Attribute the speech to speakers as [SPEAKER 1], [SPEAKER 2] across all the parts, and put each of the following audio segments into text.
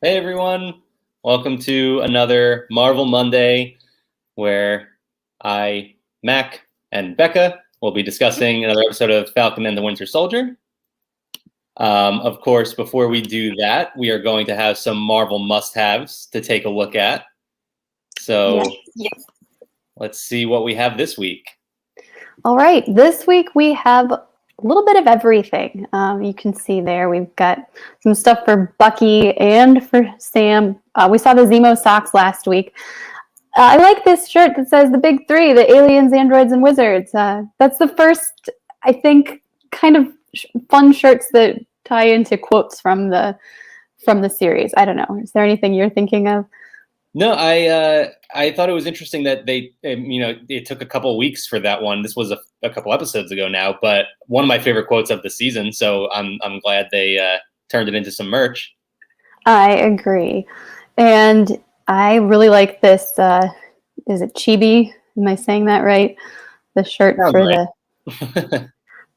[SPEAKER 1] Hey everyone, welcome to another Marvel Monday where Mack and Bekah will be discussing another episode of Falcon and the Winter Soldier. Of course, before we do that, we are going to have some Marvel must-haves to take a look at. So
[SPEAKER 2] Yes.
[SPEAKER 1] Let's see what we have this week.
[SPEAKER 2] All right, this week we have a little bit of everything. You can see there we've got some stuff for Bucky and for Sam. We saw the Zemo socks last week. I like this shirt that says the big three, the aliens, androids, and wizards. That's the first, I think, kind of fun shirts that tie into quotes from the series. I don't know. Is there anything you're thinking of?
[SPEAKER 1] No, I thought it was interesting that they, it took a couple weeks for that one. This was a couple episodes ago now, but one of my favorite quotes of the season. So I'm glad they turned it into some merch.
[SPEAKER 2] I agree, and I really like this. Is it Chibi? Am I saying that right? The shirt
[SPEAKER 1] Sounds
[SPEAKER 2] for
[SPEAKER 1] right.
[SPEAKER 2] the.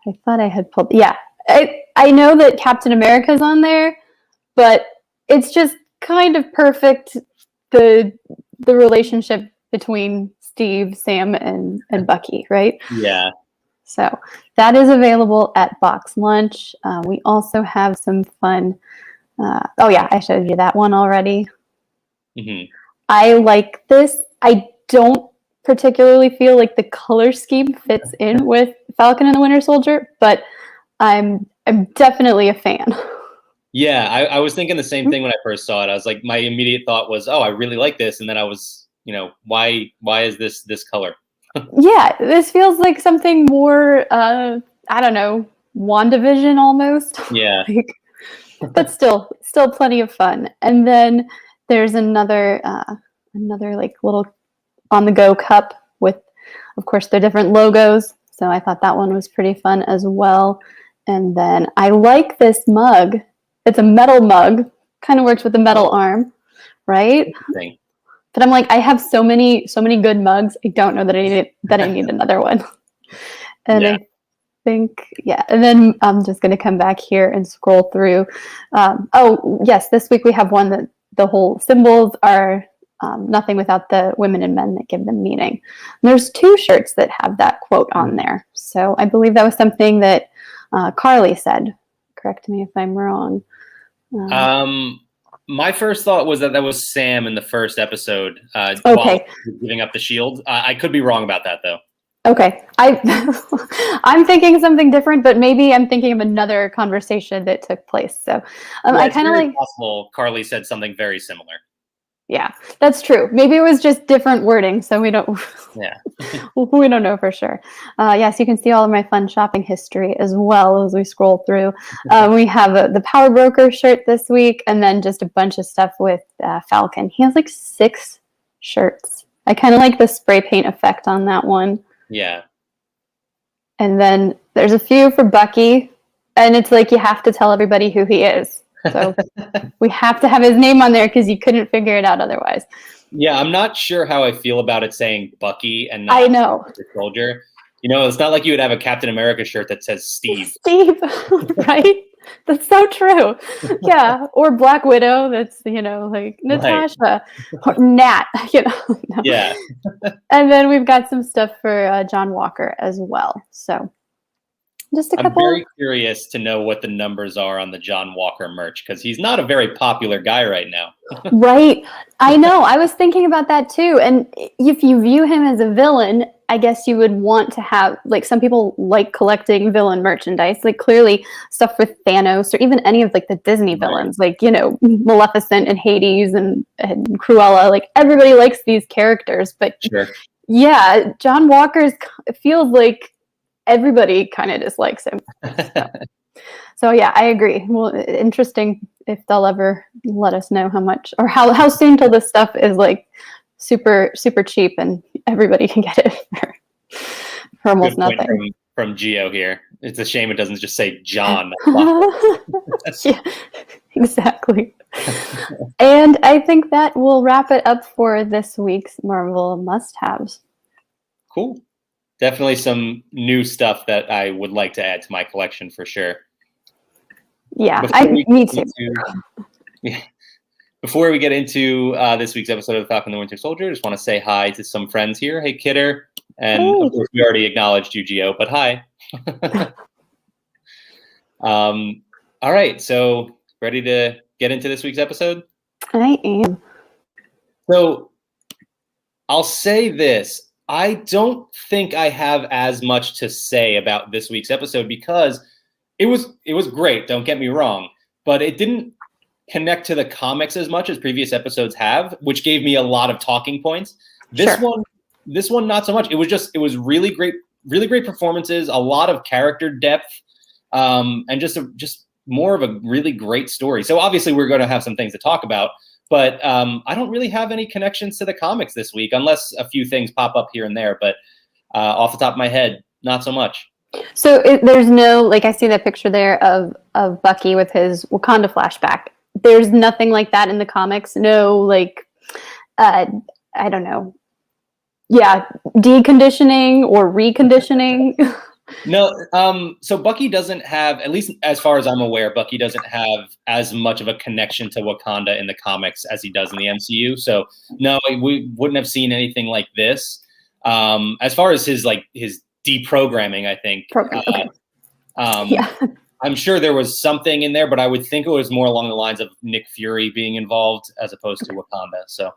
[SPEAKER 2] I thought I had pulled. Yeah, I know that Captain America's on there, but it's just kind of perfect. The relationship between Steve, Sam, and Bucky, right?
[SPEAKER 1] Yeah.
[SPEAKER 2] So that is available at Box Lunch. We also have some fun. Oh yeah, I showed you that one already.
[SPEAKER 1] Mm-hmm.
[SPEAKER 2] I like this. I don't particularly feel like the color scheme fits in with Falcon and the Winter Soldier, but I'm definitely a fan.
[SPEAKER 1] Yeah, I was thinking the same thing when I first saw it. I was like, my immediate thought was, oh, I really like this, and then I was, why is this color?
[SPEAKER 2] Yeah, this feels like something more. I don't know, WandaVision almost.
[SPEAKER 1] Yeah.
[SPEAKER 2] But still plenty of fun. And then there's another like little on the go cup with, of course, their different logos. So I thought that one was pretty fun as well. And then I like this mug. It's a metal mug, kind of works with the metal arm, right? But I'm like, I have so many good mugs. I don't know that I need another one. And
[SPEAKER 1] yeah.
[SPEAKER 2] I think, yeah. And then I'm just going to come back here and scroll through. Oh, yes, this week we have one that the whole symbols are nothing without the women and men that give them meaning. And there's 2 shirts that have that quote on there. So I believe that was something that Carly said. Correct me if I'm wrong.
[SPEAKER 1] My first thought was that was Sam in the first episode.
[SPEAKER 2] Okay.
[SPEAKER 1] While giving up the shield. I could be wrong about that though.
[SPEAKER 2] Okay, I'm thinking something different, but maybe I'm thinking of another conversation that took place. So I kind of like.
[SPEAKER 1] Possible Carly said something very similar.
[SPEAKER 2] Yeah, that's true. Maybe it was just different wording, so we don't.
[SPEAKER 1] Yeah,
[SPEAKER 2] we don't know for sure. Yes, you can see all of my fun shopping history as well as we scroll through. We have the Power Broker shirt this week, and then just a bunch of stuff with Falcon. He has like 6 shirts. I kind of like the spray paint effect on that one.
[SPEAKER 1] Yeah.
[SPEAKER 2] And then there's a few for Bucky, and it's like you have to tell everybody who he is. So we have to have his name on there because you couldn't figure it out otherwise.
[SPEAKER 1] Yeah, I'm not sure how I feel about it saying Bucky and not
[SPEAKER 2] I know.
[SPEAKER 1] the Soldier. It's not like you would have a Captain America shirt that says Steve.
[SPEAKER 2] Steve, right? That's so true. Yeah, or Black Widow. That's like Natasha, right. Or Nat. No.
[SPEAKER 1] Yeah.
[SPEAKER 2] And then we've got some stuff for John Walker as well. So just a couple.
[SPEAKER 1] I'm very curious to know what the numbers are on the John Walker merch because he's not a very popular guy right now.
[SPEAKER 2] Right. I know. I was thinking about that too. And if you view him as a villain, I guess you would want to have, like, some people like collecting villain merchandise, like clearly stuff with Thanos or even any of like the Disney villains, like, Maleficent and Hades and Cruella, like everybody likes these characters, but
[SPEAKER 1] sure.
[SPEAKER 2] Yeah, John Walker's feels like everybody kind of dislikes him. So yeah, I agree. Well, interesting if they'll ever let us know how much or how soon till this stuff is like super cheap and everybody can get it for almost nothing.
[SPEAKER 1] From Geo here. It's a shame it doesn't just say John.
[SPEAKER 2] Yeah, exactly. And I think that will wrap it up for this week's Marvel must-haves.
[SPEAKER 1] Cool. Definitely some new stuff that I would like to add to my collection for sure.
[SPEAKER 2] Yeah, me too.
[SPEAKER 1] Before we get into this week's episode of Falcon and the Winter Soldier, I just want to say hi to some friends here. Hey, Kidder. And
[SPEAKER 2] Hey.
[SPEAKER 1] of course, we already acknowledged you, Gio, but hi. All right, so ready to get into this week's episode?
[SPEAKER 2] I am.
[SPEAKER 1] So I'll say this. I don't think I have as much to say about this week's episode because it was great, don't get me wrong, but it didn't connect to the comics as much as previous episodes have, which gave me a lot of talking points. This one not so much. It was really great performances, a lot of character depth, and just more of a really great story. So obviously we're going to have some things to talk about, but I don't really have any connections to the comics this week, unless a few things pop up here and there. But off the top of my head, not so much.
[SPEAKER 2] So there's no, like, I see that picture there of Bucky with his Wakanda flashback. There's nothing like that in the comics. No, like, I don't know. Yeah, deconditioning or reconditioning.
[SPEAKER 1] No, so Bucky doesn't have, at least as far as I'm aware, Bucky doesn't have as much of a connection to Wakanda in the comics as he does in the MCU. So no, we wouldn't have seen anything like this. As far as his deprogramming, I think.
[SPEAKER 2] Okay. Yeah.
[SPEAKER 1] I'm sure there was something in there, but I would think it was more along the lines of Nick Fury being involved as opposed to Wakanda. So a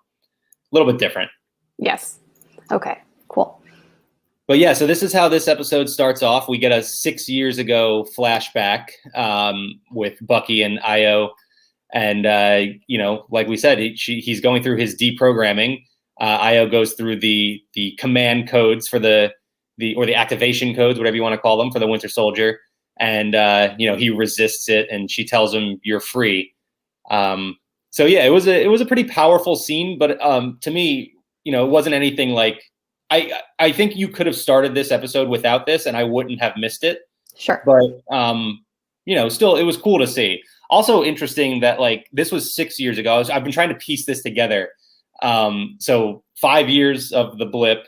[SPEAKER 1] little bit different.
[SPEAKER 2] Yes. Okay, cool.
[SPEAKER 1] But yeah, so this is how this episode starts off. We get a 6 years ago flashback with Bucky and Io. And, like we said, he's going through his deprogramming. Io goes through the command codes for the activation codes, whatever you want to call them, for the Winter Soldier. And, he resists it and she tells him, "You're free." So yeah, it was a pretty powerful scene, but to me, it wasn't anything like, I think you could have started this episode without this and I wouldn't have missed it.
[SPEAKER 2] Sure.
[SPEAKER 1] But, still, it was cool to see. Also interesting that, like, this was 6 years ago. I've been trying to piece this together. So 5 years of the blip,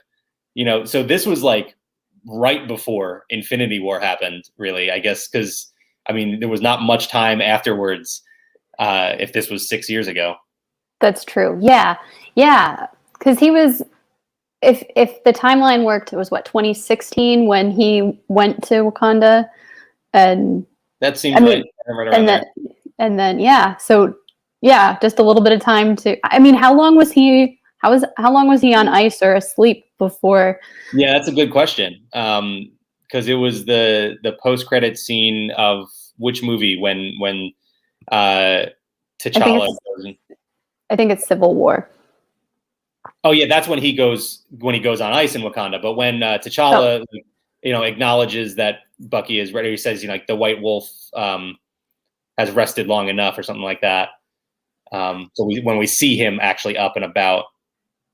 [SPEAKER 1] so this was like right before Infinity War happened, really, I guess, because, there was not much time afterwards if this was 6 years ago.
[SPEAKER 2] That's true. Yeah. Yeah. Because he was, if the timeline worked, it was 2016 when he went to Wakanda, and
[SPEAKER 1] that seems right.
[SPEAKER 2] And then yeah, so yeah, just a little bit of time to. How long was he? How long was he on ice or asleep before?
[SPEAKER 1] Yeah, that's a good question. Because it was the post-credit scene of which movie when T'Challa goes.
[SPEAKER 2] I think it's Civil War.
[SPEAKER 1] Oh yeah, that's when he goes on ice in Wakanda. But when T'Challa, acknowledges that Bucky is ready, he says, the White Wolf has rested long enough, or something like that. So when we see him actually up and about,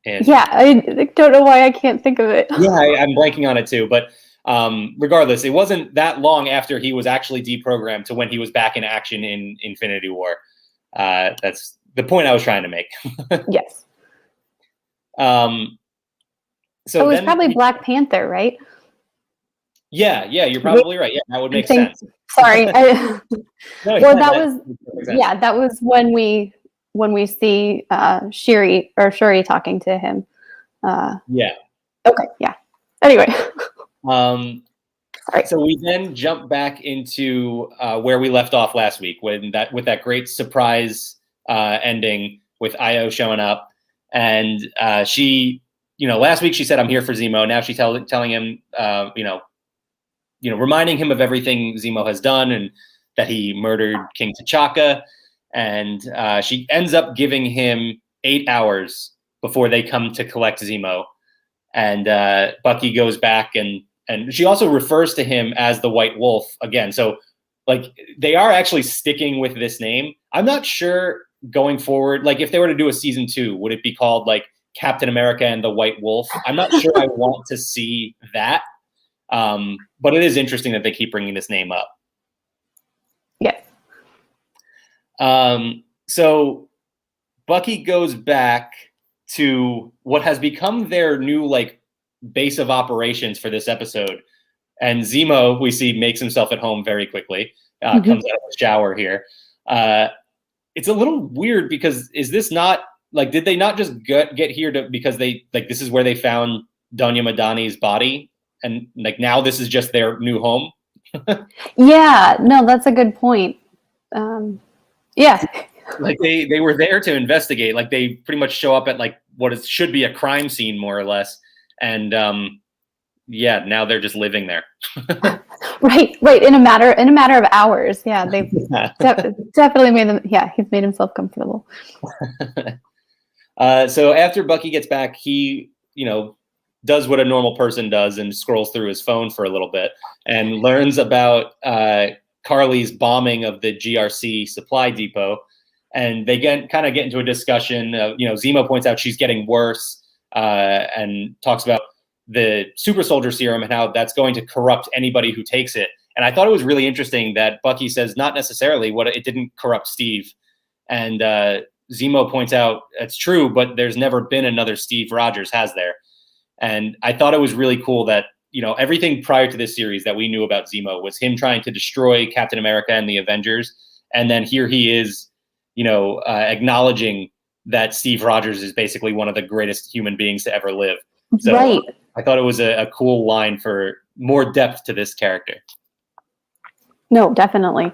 [SPEAKER 2] yeah, I don't know why I can't think of it.
[SPEAKER 1] Yeah, I'm blanking on it too. But regardless, it wasn't that long after he was actually deprogrammed to when he was back in action in Infinity War. That's the point I was trying to make.
[SPEAKER 2] Yes.
[SPEAKER 1] So
[SPEAKER 2] it was probably Black Panther, right?
[SPEAKER 1] Yeah, you're probably right. Yeah, that would make sense.
[SPEAKER 2] Sorry. That was when we see Shuri talking to him.
[SPEAKER 1] Yeah.
[SPEAKER 2] Okay. Yeah. Anyway.
[SPEAKER 1] Right. So we then jump back into where we left off last week with that great surprise ending with Io showing up, and she, last week she said, "I'm here for Zemo." Now she's telling him, reminding him of everything Zemo has done and that he murdered King T'Chaka, and she ends up giving him 8 hours before they come to collect Zemo, and Bucky goes back and she also refers to him as the White Wolf again. So, like, they are actually sticking with this name. I'm not sure going forward, like, if they were to do a season 2, would it be called like Captain America and the White Wolf? I'm not sure I want to see that. But it is interesting that they keep bringing this name up.
[SPEAKER 2] Yeah.
[SPEAKER 1] So Bucky goes back to what has become their new, like, base of operations for this episode. And Zemo, we see, makes himself at home very quickly, comes out of the shower here. it's a little weird because is this not like, did they not just get here because they like, this is where they found Donya Madani's body, and like now this is just their new home?
[SPEAKER 2] Yeah, no, that's a good point. Yeah.
[SPEAKER 1] Like they were there to investigate. Like they pretty much show up at like should be a crime scene more or less, and yeah, now they're just living there.
[SPEAKER 2] Right. In a matter of hours. Yeah, they've definitely made them. Yeah, he's made himself comfortable.
[SPEAKER 1] So after Bucky gets back, he does what a normal person does and scrolls through his phone for a little bit and learns about Carly's bombing of the GRC supply depot. And they kind of get into a discussion. Zemo points out she's getting worse and talks about the super soldier serum and how that's going to corrupt anybody who takes it. And I thought it was really interesting that Bucky says not necessarily it didn't corrupt Steve. And Zemo points out it's true, but there's never been another Steve Rogers, has there? And I thought it was really cool that, everything prior to this series that we knew about Zemo was him trying to destroy Captain America and the Avengers. And then here he is, acknowledging that Steve Rogers is basically one of the greatest human beings to ever live. So
[SPEAKER 2] right.
[SPEAKER 1] I thought it was a cool line for more depth to this character.
[SPEAKER 2] No, definitely.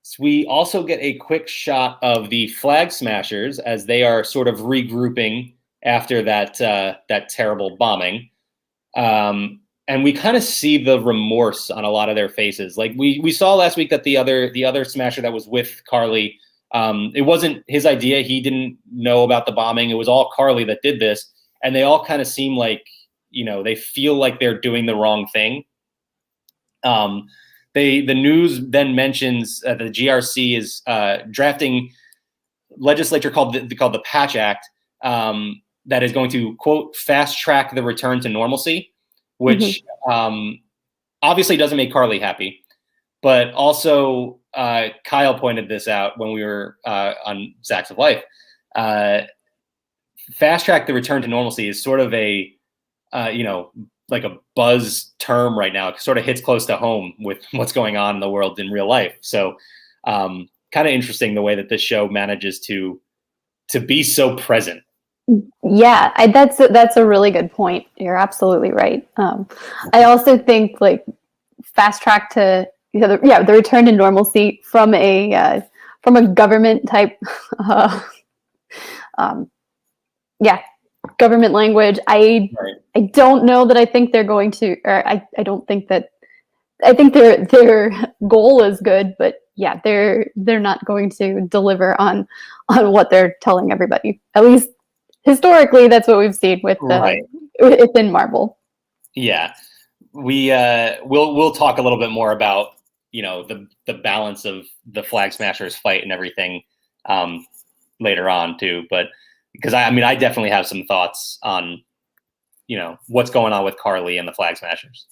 [SPEAKER 1] So we also get a quick shot of the Flag Smashers as they are sort of regrouping after that terrible bombing. And we kind of see the remorse on a lot of their faces. Like we saw last week that the other Smasher that was with Carly, it wasn't his idea. He didn't know about the bombing. It was all Carly that did this. And they all kind of seem like, they feel like they're doing the wrong thing. The news then mentions the GRC is drafting legislature called the Patch Act that is going to, quote, fast track the return to normalcy, which obviously doesn't make Carly happy. But also, Kyle pointed this out when we were on Sacks of Life. Fast track the return to normalcy is sort of a, like a buzz term right now. It sort of hits close to home with what's going on in the world in real life. So kind of interesting the way that this show manages to be so present.
[SPEAKER 2] Yeah, that's a really good point. You're absolutely right. I also think like fast track to the return to normalcy from a government type government language. I don't know that I think they're going to, or I don't think that, I think their goal is good, but yeah, they're not going to deliver on what they're telling everybody. At least historically, that's what we've seen within Marvel.
[SPEAKER 1] Yeah, we'll talk a little bit more about the balance of the Flag Smashers fight and everything later on too, but. Because I definitely have some thoughts on, what's going on with Carly and the Flag Smashers.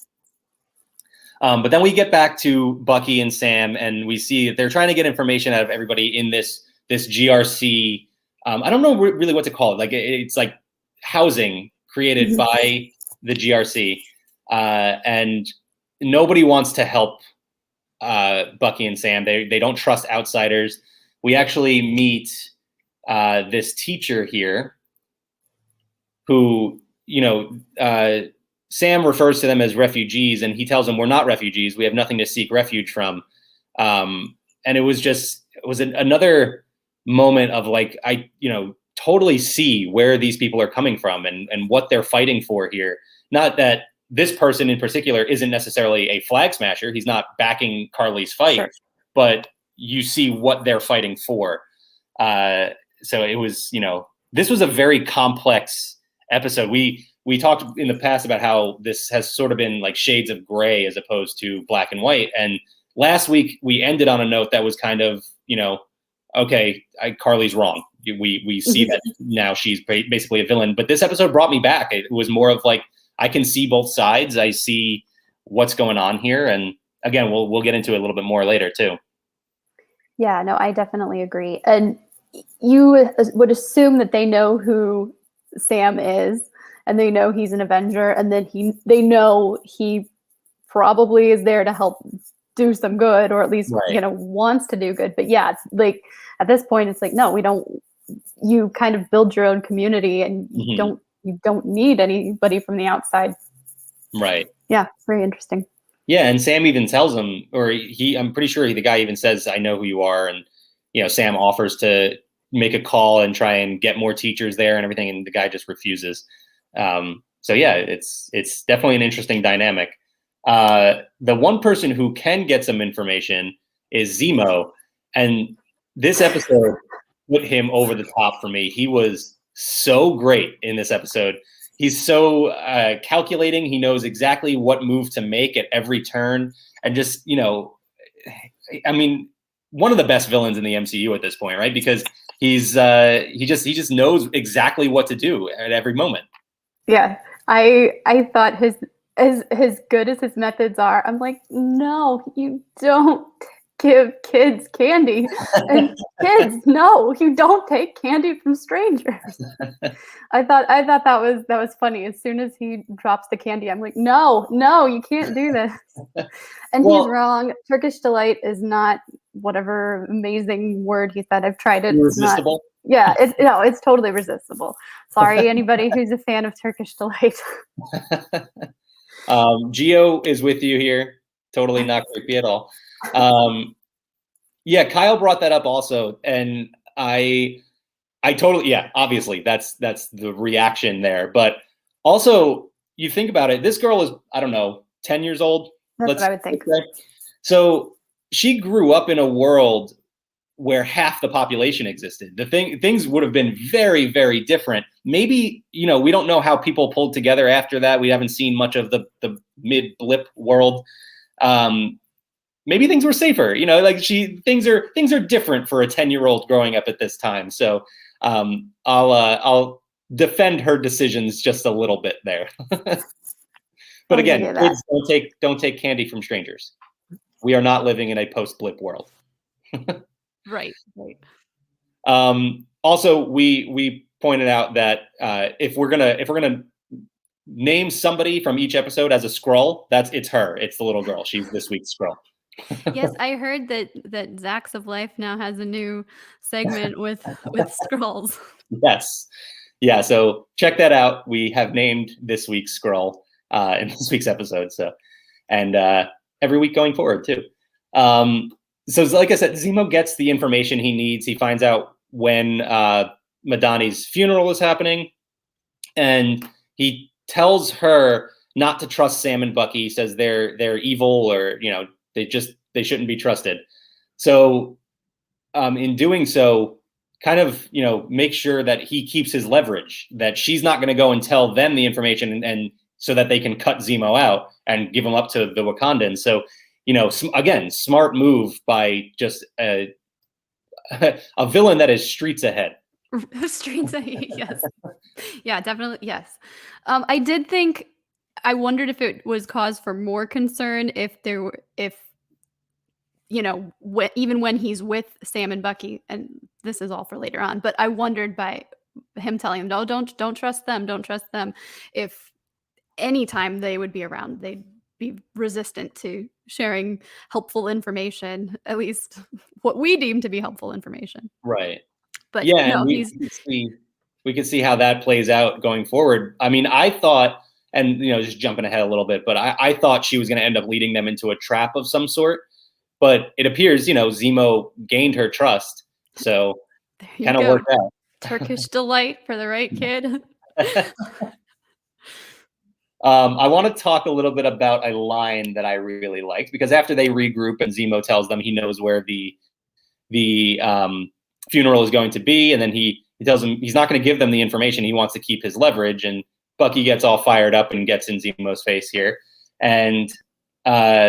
[SPEAKER 1] But then we get back to Bucky and Sam, and we see that they're trying to get information out of everybody in this GRC. I don't know really what to call it. Like it's like housing created by the GRC, and nobody wants to help Bucky and Sam. They don't trust outsiders. We actually meet. This teacher here who, Sam refers to them as refugees, and he tells them we're not refugees. We have nothing to seek refuge from. And it was another moment of like, I totally see where these people are coming from and what they're fighting for here. Not that this person in particular isn't necessarily a Flag Smasher. He's not backing Carly's fight, sure. But you see what they're fighting for. So it was, this was a very complex episode. We talked in the past about how this has sort of been like shades of gray as opposed to black and white. And last week we ended on a note that was kind of, okay, Carly's wrong. We see that now she's basically a villain. But this episode brought me back. It was more of like, I can see both sides. I see what's going on here. And again, we'll get into it a little bit more later too.
[SPEAKER 2] Yeah, no, I definitely agree. And you would assume that they know who Sam is, and they know he's an Avenger, and then they know he probably is there to help do some good, or at least,
[SPEAKER 1] Right.
[SPEAKER 2] wants to do good. But yeah, it's like at this point, it's like, no, we don't. You kind of build your own community, and
[SPEAKER 1] Mhm.
[SPEAKER 2] you don't need anybody from the outside.
[SPEAKER 1] Right.
[SPEAKER 2] Yeah, very interesting.
[SPEAKER 1] Yeah, and Sam even tells him, or I'm pretty sure the guy even says, "I know who you are," and Sam offers to make a call and try and get more teachers there and everything, and the guy just refuses. So yeah, it's definitely an interesting dynamic. The one person who can get some information is Zemo, and this episode put him over the top for me. He was so great in this episode. He's so calculating. He knows exactly what move to make at every turn, and just I mean, one of the best villains in the MCU at this point, right? Because he just knows exactly what to do at every moment.
[SPEAKER 2] Yeah, I thought his as good as his methods are, I'm like, no, you don't give kids candy, and kids, no, you don't take candy from strangers. I thought that was funny. As soon as he drops the candy, I'm like, no, you can't do this. And he's
[SPEAKER 1] Well,
[SPEAKER 2] wrong. Turkish delight is not whatever amazing word he said. I've tried it. It's not.
[SPEAKER 1] irresistible.
[SPEAKER 2] Yeah, it's totally resistible. Sorry, anybody who's a fan of Turkish delight.
[SPEAKER 1] Geo is with you here. Totally not creepy at all. Yeah, Kyle brought that up also, and I totally, yeah, obviously that's the reaction there. But also, you think about it, this girl is, I don't know, 10 years old.
[SPEAKER 2] That's what I would think.
[SPEAKER 1] Say. So she grew up in a world where half the population existed. Things would have been very, very different. Maybe, we don't know how people pulled together after that. We haven't seen much of the mid blip world. Maybe things were safer, things are different for a 10-year-old growing up at this time. So I'll defend her decisions just a little bit there. But again, kids don't take candy from strangers. We are not living in a post-blip world.
[SPEAKER 3] Right.
[SPEAKER 1] Also, we pointed out that if we're gonna name somebody from each episode as a Skrull, it's her. It's the little girl. She's this week's Skrull.
[SPEAKER 3] Yes, I heard that Zacks of Life now has a new segment with Skrulls.
[SPEAKER 1] Yes. Yeah, so check that out. We have named this week's Skrull in this week's episode. So, and every week going forward too. So like I said, Zemo gets the information he needs. He finds out when Madani's funeral is happening, and he tells her not to trust Sam and Bucky. He says they're evil, or they shouldn't be trusted. So in doing so, kind of make sure that he keeps his leverage, that she's not going to go and tell them the information, and so that they can cut Zemo out and give him up to the Wakandans. So again, smart move by just a villain that is streets ahead.
[SPEAKER 3] Streets ahead, yes. Yeah, definitely, yes. I wondered if it was cause for more concern even when he's with Sam and Bucky, and this is all for later on, but I wondered by him telling them, no, don't trust them, if anytime they would be around, they'd be resistant to sharing helpful information, at least what we deem to be helpful information.
[SPEAKER 1] Right.
[SPEAKER 3] But
[SPEAKER 1] yeah,
[SPEAKER 3] no,
[SPEAKER 1] and we can see how that plays out going forward. I mean, I thought, and just jumping ahead a little bit, but I thought she was going to end up leading them into a trap of some sort. But it appears, Zemo gained her trust, so kind of worked out.
[SPEAKER 3] Turkish delight for the right kid.
[SPEAKER 1] I want to talk a little bit about a line that I really liked, because after they regroup and Zemo tells them he knows where the funeral is going to be, and then he tells them he's not going to give them the information. He wants to keep his leverage, and Bucky gets all fired up and gets in Zemo's face here. And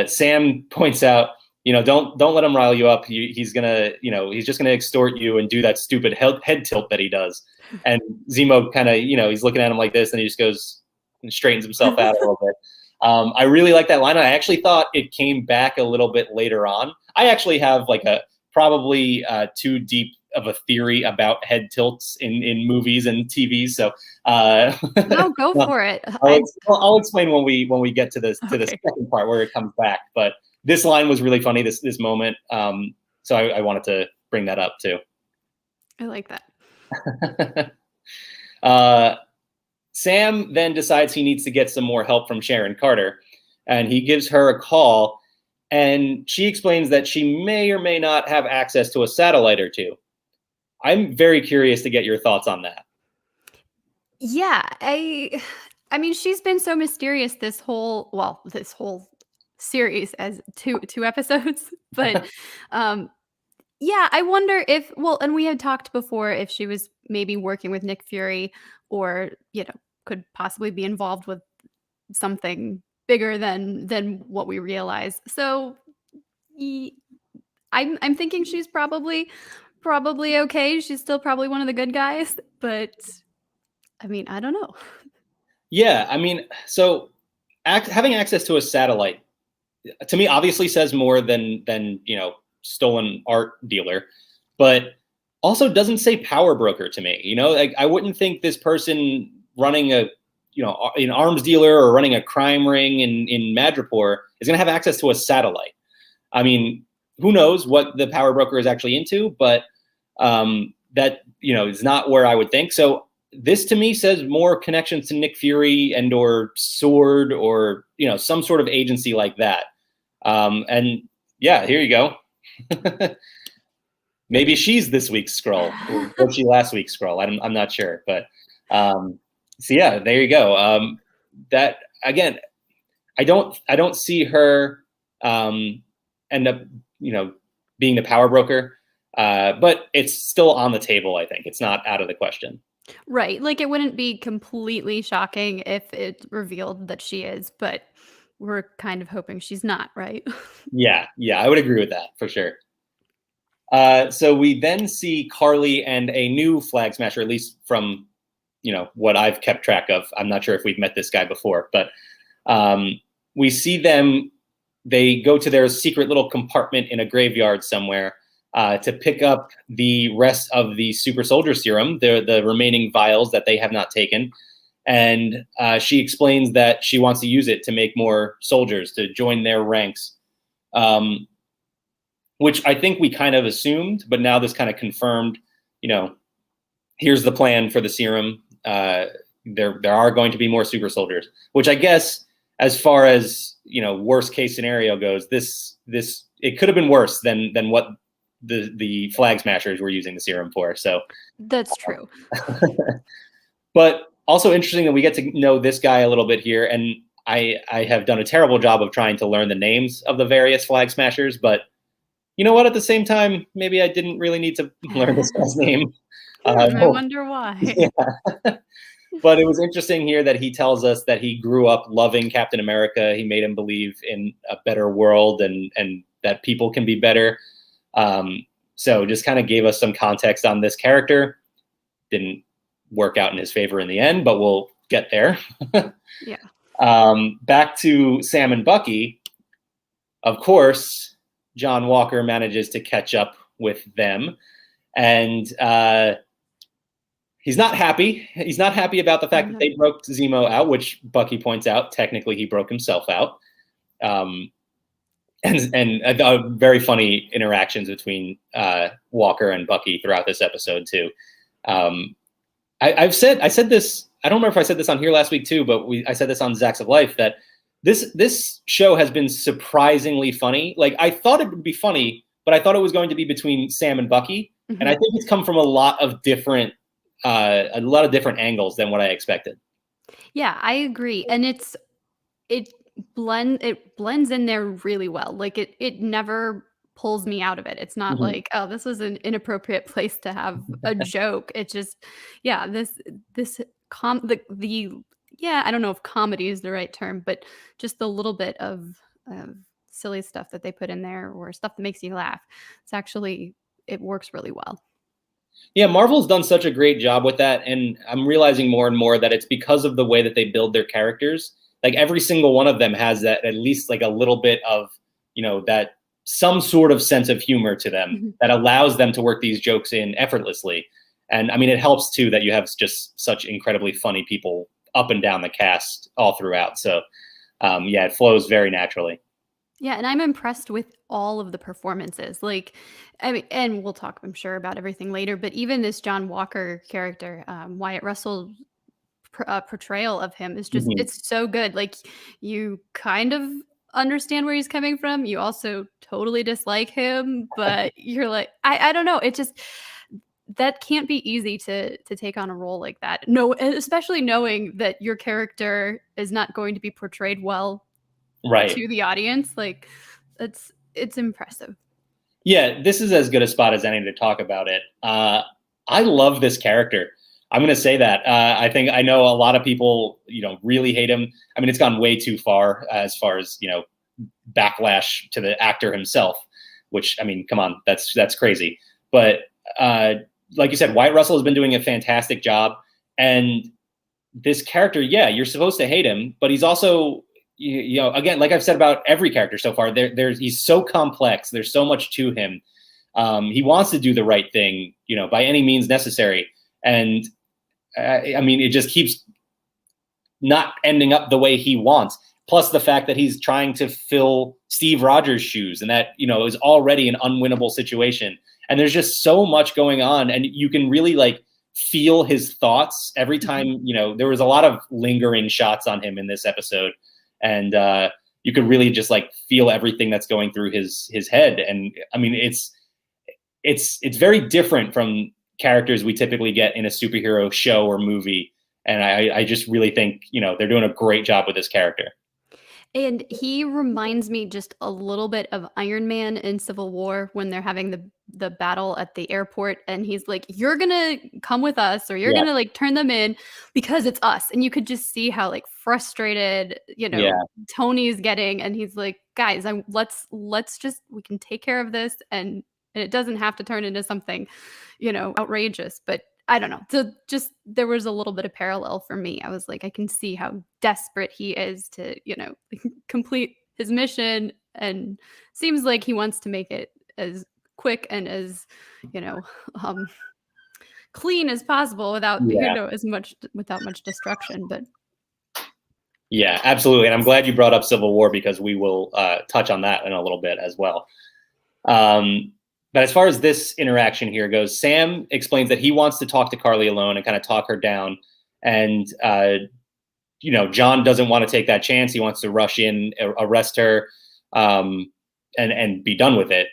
[SPEAKER 1] Sam points out, don't let him rile you up. He's just gonna extort you and do that stupid head tilt that he does. And Zemo kind of, he's looking at him like this, and he just goes and straightens himself out a little bit. I really like that line. I actually thought it came back a little bit later on. I actually have like probably too deep of a theory about head tilts in movies and TV. So
[SPEAKER 3] no, go for it.
[SPEAKER 1] I'll explain when we get to this to the second part where it comes back. But this line was really funny. This moment. So I wanted to bring that up too.
[SPEAKER 3] I like that.
[SPEAKER 1] Sam then decides he needs to get some more help from Sharon Carter, and he gives her a call, and she explains that she may or may not have access to a satellite or two. I'm very curious to get your thoughts on that.
[SPEAKER 3] Yeah, I mean, she's been so mysterious this whole series as two episodes, but yeah, I wonder if and we had talked before if she was maybe working with Nick Fury or, could possibly be involved with something bigger than what we realize. So I'm thinking she's probably okay. She's still probably one of the good guys, but I mean, I don't know.
[SPEAKER 1] Yeah, I mean, so having access to a satellite to me obviously says more than stolen art dealer, but also doesn't say power broker to me. Like I wouldn't think this person running an arms dealer or running a crime ring in Madripoor is going to have access to a satellite. I mean, who knows what the power broker is actually into, but that is not where I would think. So this to me says more connections to Nick Fury and or Sword or some sort of agency like that. And yeah, here you go. Maybe she's this week's Skrull, or was she last week's Skrull? I'm not sure, but so yeah, there you go. That again, I don't see her end up being the power broker, but it's still on the table. I think it's not out of the question.
[SPEAKER 3] Right, like it wouldn't be completely shocking if it revealed that she is, but we're kind of hoping she's not, right?
[SPEAKER 1] Yeah, I would agree with that for sure. So we then see Carly and a new Flag Smasher, at least from what I've kept track of. I'm not sure if we've met this guy before, but we see them. They go to their secret little compartment in a graveyard somewhere to pick up the rest of the super soldier serum, the remaining vials that they have not taken. And she explains that she wants to use it to make more soldiers, to join their ranks, which I think we kind of assumed, but now this kind of confirmed, here's the plan for the serum. There are going to be more super soldiers, which I guess as far as, worst case scenario goes, it could have been worse than what the Flag Smashers were using the serum for. So
[SPEAKER 3] that's true.
[SPEAKER 1] But also interesting that we get to know this guy a little bit here. And I have done a terrible job of trying to learn the names of the various Flag Smashers, but you know what? At the same time, maybe I didn't really need to learn this guy's name.
[SPEAKER 3] I wonder why.
[SPEAKER 1] Yeah. But it was interesting here that he tells us that he grew up loving Captain America. He made him believe in a better world and that people can be better. So just kind of gave us some context on this character. Didn't work out in his favor in the end, but we'll get there.
[SPEAKER 3] Yeah.
[SPEAKER 1] Back to Sam and Bucky. Of course, John Walker manages to catch up with them, and he's not happy. He's not happy about the fact that they broke Zemo out, which Bucky points out. Technically, he broke himself out. And very funny interactions between Walker and Bucky throughout this episode too. I said this. I don't remember if I said this on here last week too, but I said this on Zacks of Life that this show has been surprisingly funny. Like I thought it would be funny, but I thought it was going to be between Sam and Bucky, and I think it's come from a lot of different angles than what I expected.
[SPEAKER 3] Yeah, I agree, and it blends in there really well. Like it never pulls me out of it. It's not like, oh, this was an inappropriate place to have a joke. It just, yeah, I don't know if comedy is the right term, but just the little bit of silly stuff that they put in there or stuff that makes you laugh. It works really well.
[SPEAKER 1] Yeah, Marvel's done such a great job with that, and I'm realizing more and more that it's because of the way that they build their characters. Like every single one of them has that, at least like a little bit of, that some sort of sense of humor to them that allows them to work these jokes in effortlessly. And I mean, it helps too that you have just such incredibly funny people up and down the cast all throughout. So yeah, it flows very naturally.
[SPEAKER 3] Yeah, and I'm impressed with all of the performances. Like, I mean, and we'll talk, I'm sure, about everything later. But even this John Walker character, Wyatt Russell portrayal of him is just,
[SPEAKER 1] Mhm.
[SPEAKER 3] it's so good. Like, you kind of understand where he's coming from. You also totally dislike him, but you're like, I don't know. It just, that can't be easy to take on a role like that. No, and especially knowing that your character is not going to be portrayed well
[SPEAKER 1] Right.
[SPEAKER 3] to the audience. Like, it's impressive.
[SPEAKER 1] Yeah, this is as good a spot as any to talk about it. I love this character. I'm going to say that. I think I know a lot of people, really hate him. I mean, it's gone way too far as backlash to the actor himself, which, I mean, come on, that's crazy. But like you said, Wyatt Russell has been doing a fantastic job. And this character, yeah, you're supposed to hate him, but he's also, again, like I've said about every character so far, he's so complex. There's so much to him. He wants to do the right thing, by any means necessary. And I mean, it just keeps not ending up the way he wants. Plus the fact that he's trying to fill Steve Rogers' shoes, and that, is already an unwinnable situation. And there's just so much going on, and you can really feel his thoughts every time. There was a lot of lingering shots on him in this episode, and you could really just feel everything that's going through his head. And I mean, it's very different from characters we typically get in a superhero show or movie. And I just really think, they're doing a great job with this character.
[SPEAKER 3] And he reminds me just a little bit of Iron Man in Civil War when they're having the battle at the airport, and he's like, "You're gonna come with us, or you're
[SPEAKER 1] Yeah.
[SPEAKER 3] gonna turn them in because it's us." And you could just see how frustrated,
[SPEAKER 1] Yeah.
[SPEAKER 3] Tony's getting, and he's like, "Guys, let's just, we can take care of this, and it doesn't have to turn into something, outrageous." But I don't know. So just, there was a little bit of parallel for me. I was like, I can see how desperate he is to, complete his mission, and seems like he wants to make it as quick and as, um, clean as possible without,
[SPEAKER 1] Yeah.
[SPEAKER 3] without much destruction. But
[SPEAKER 1] Yeah, absolutely. And I'm glad you brought up Civil War, because we will touch on that in a little bit as well. But as far as this interaction here goes, Sam explains that he wants to talk to Carly alone and kind of talk her down. And, John doesn't want to take that chance. He wants to rush in, arrest her, and be done with it.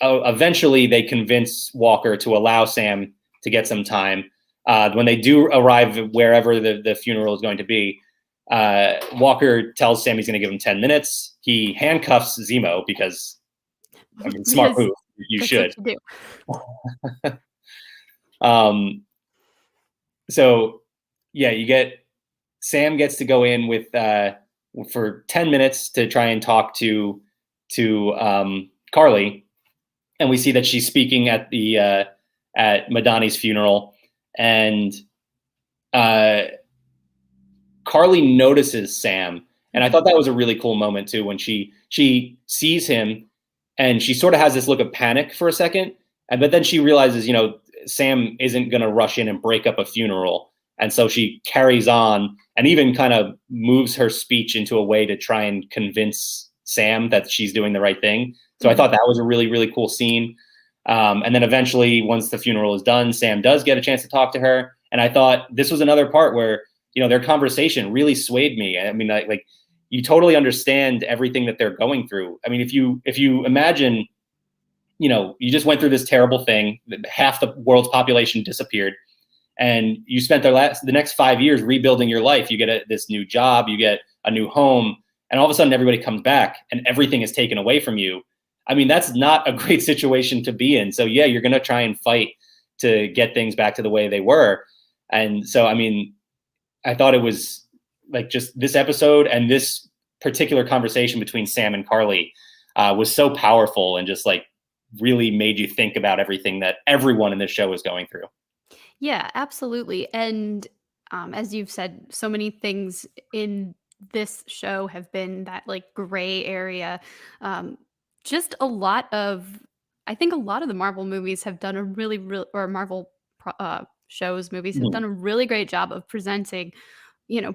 [SPEAKER 1] Eventually, they convince Walker to allow Sam to get some time. When they do arrive wherever the funeral is going to be, Walker tells Sam he's going to give him 10 minutes. He handcuffs Zemo because, I mean, smart move. You should.
[SPEAKER 3] do.
[SPEAKER 1] So yeah, Sam gets to go in with for 10 minutes to try and talk to Carly, and we see that she's speaking at the at Madani's funeral, and Carly notices Sam, and I thought that was a really cool moment too, when she sees him. And she sort of has this look of panic for a second. But then she realizes, Sam isn't going to rush in and break up a funeral. And so she carries on and even kind of moves her speech into a way to try and convince Sam that she's doing the right thing. So I thought that was a really, really cool scene. And then eventually, once the funeral is done, Sam does get a chance to talk to her. And I thought this was another part where, their conversation really swayed me. I mean, you totally understand everything that they're going through. I mean, if you imagine, you just went through this terrible thing, half the world's population disappeared, and you spent the next 5 years rebuilding your life. You get this new job, you get a new home, and all of a sudden everybody comes back and everything is taken away from you. I mean, that's not a great situation to be in. So yeah, you're going to try and fight to get things back to the way they were. And so, I mean, I thought it was just this episode and this particular conversation between Sam and Carly was so powerful, and just really made you think about everything that everyone in this show is going through.
[SPEAKER 3] Yeah, absolutely. And as you've said, so many things in this show have been that gray area. Just a lot of, I think a lot of the Marvel movies have done a really, or Marvel shows, movies have done a really great job of presenting,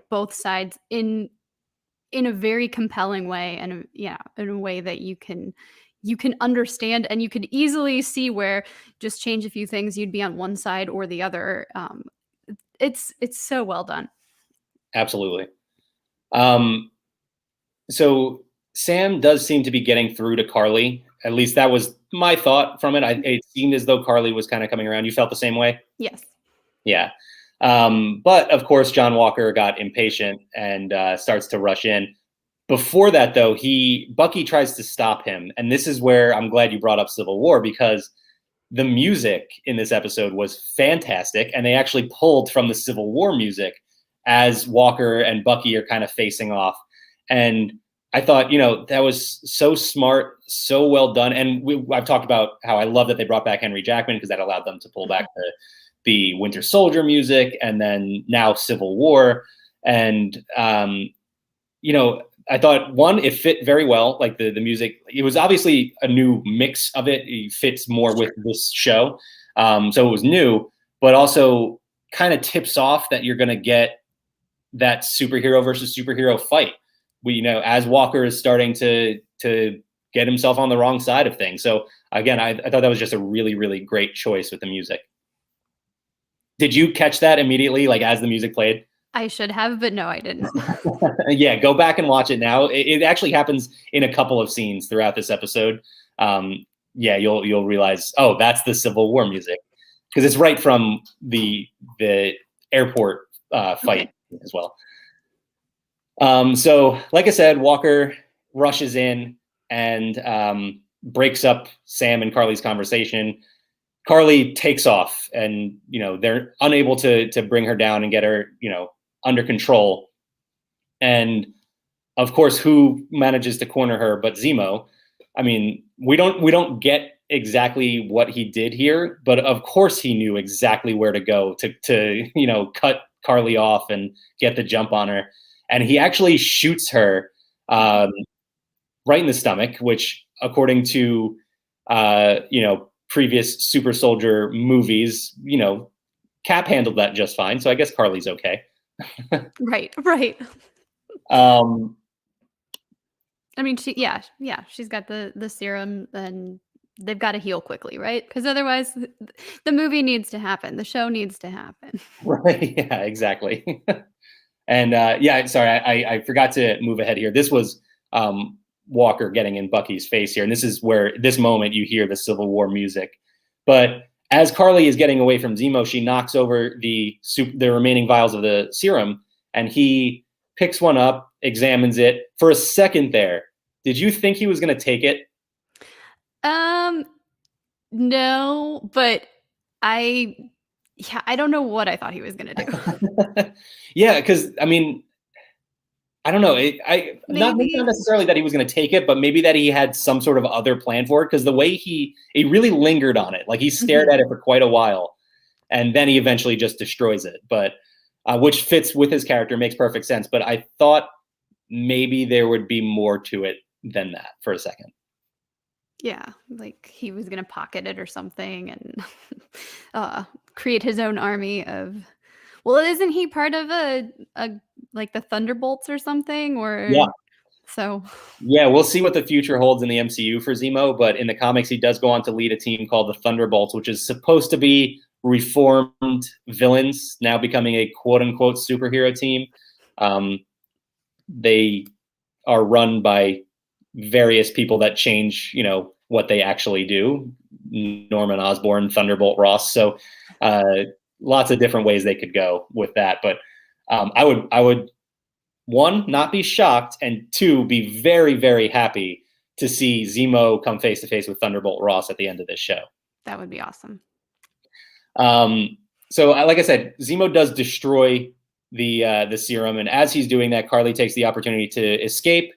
[SPEAKER 3] both sides in in a very compelling way, and in a way that you can understand, and you could easily see where just change a few things, you'd be on one side or the other. It's so well done.
[SPEAKER 1] Absolutely. So Sam does seem to be getting through to Carly. At least that was my thought from it. It seemed as though Carly was kind of coming around. You felt the same way?
[SPEAKER 3] Yes.
[SPEAKER 1] Yeah. But of course, John Walker got impatient and starts to rush in. Before that, though, Bucky tries to stop him. And this is where I'm glad you brought up Civil War, because the music in this episode was fantastic. And they actually pulled from the Civil War music as Walker and Bucky are kind of facing off. And I thought, that was so smart, so well done. And I've talked about how I love that they brought back Henry Jackman, because that allowed them to pull back the Winter Soldier music, and then now Civil War. And, I thought, one, it fit very well. Like the music, it was obviously a new mix of it. It fits more with this show. So it was new, but also kind of tips off that you're going to get that superhero versus superhero fight. As Walker is starting to get himself on the wrong side of things. So again, I thought that was just a really, really great choice with the music. Did you catch that immediately, like as the music played?
[SPEAKER 3] I should have, but no, I didn't.
[SPEAKER 1] Yeah, go back and watch it now. It actually happens in a couple of scenes throughout this episode. You'll realize, oh, that's the Civil War music, because it's right from the airport fight as well. So like I said, Walker rushes in and breaks up Sam and Carly's conversation. Carly takes off, and they're unable to bring her down and get her under control. And of course, who manages to corner her but Zemo? I mean, we don't get exactly what he did here, but of course he knew exactly where to go to cut Carly off and get the jump on her. And he actually shoots her right in the stomach, which, according to previous super soldier movies, Cap handled that just fine. So I guess Carly's okay.
[SPEAKER 3] Right. I mean, she's got the serum, and they've got to heal quickly, right? Because otherwise the movie needs to happen. The show needs to happen. Right.
[SPEAKER 1] Yeah, exactly. And sorry, I forgot to move ahead here. This was Walker getting in Bucky's face here. And this is where this moment you hear the Civil War music. But as Carly is getting away from Zemo, she knocks over the remaining vials of the serum, and he picks one up, examines it. For a second there, did you think he was going to take it?
[SPEAKER 3] No, but I don't know what I thought he was going to do.
[SPEAKER 1] Yeah, because I mean, I don't know. Not necessarily that he was going to take it, but maybe that he had some sort of other plan for it. Because the way he really lingered on it, like he stared at it for quite a while, and then he eventually just destroys it. But which fits with his character, makes perfect sense. But I thought maybe there would be more to it than that for a second.
[SPEAKER 3] Yeah, like he was going to pocket it or something and create his own army of. Well, isn't he part of a like the Thunderbolts or something? Or
[SPEAKER 1] yeah.
[SPEAKER 3] So
[SPEAKER 1] yeah, we'll see what the future holds in the MCU for Zemo. But in the comics, he does go on to lead a team called the Thunderbolts, which is supposed to be reformed villains now becoming a quote unquote superhero team. They are run by various people that change, what they actually do. Norman Osborn, Thunderbolt Ross. So lots of different ways they could go with that. But I would, one, not be shocked, and two, be very, very happy to see Zemo come face to face with Thunderbolt Ross at the end of this show.
[SPEAKER 3] That would be awesome.
[SPEAKER 1] So like I said, Zemo does destroy the serum, and as he's doing that, Carly takes the opportunity to escape.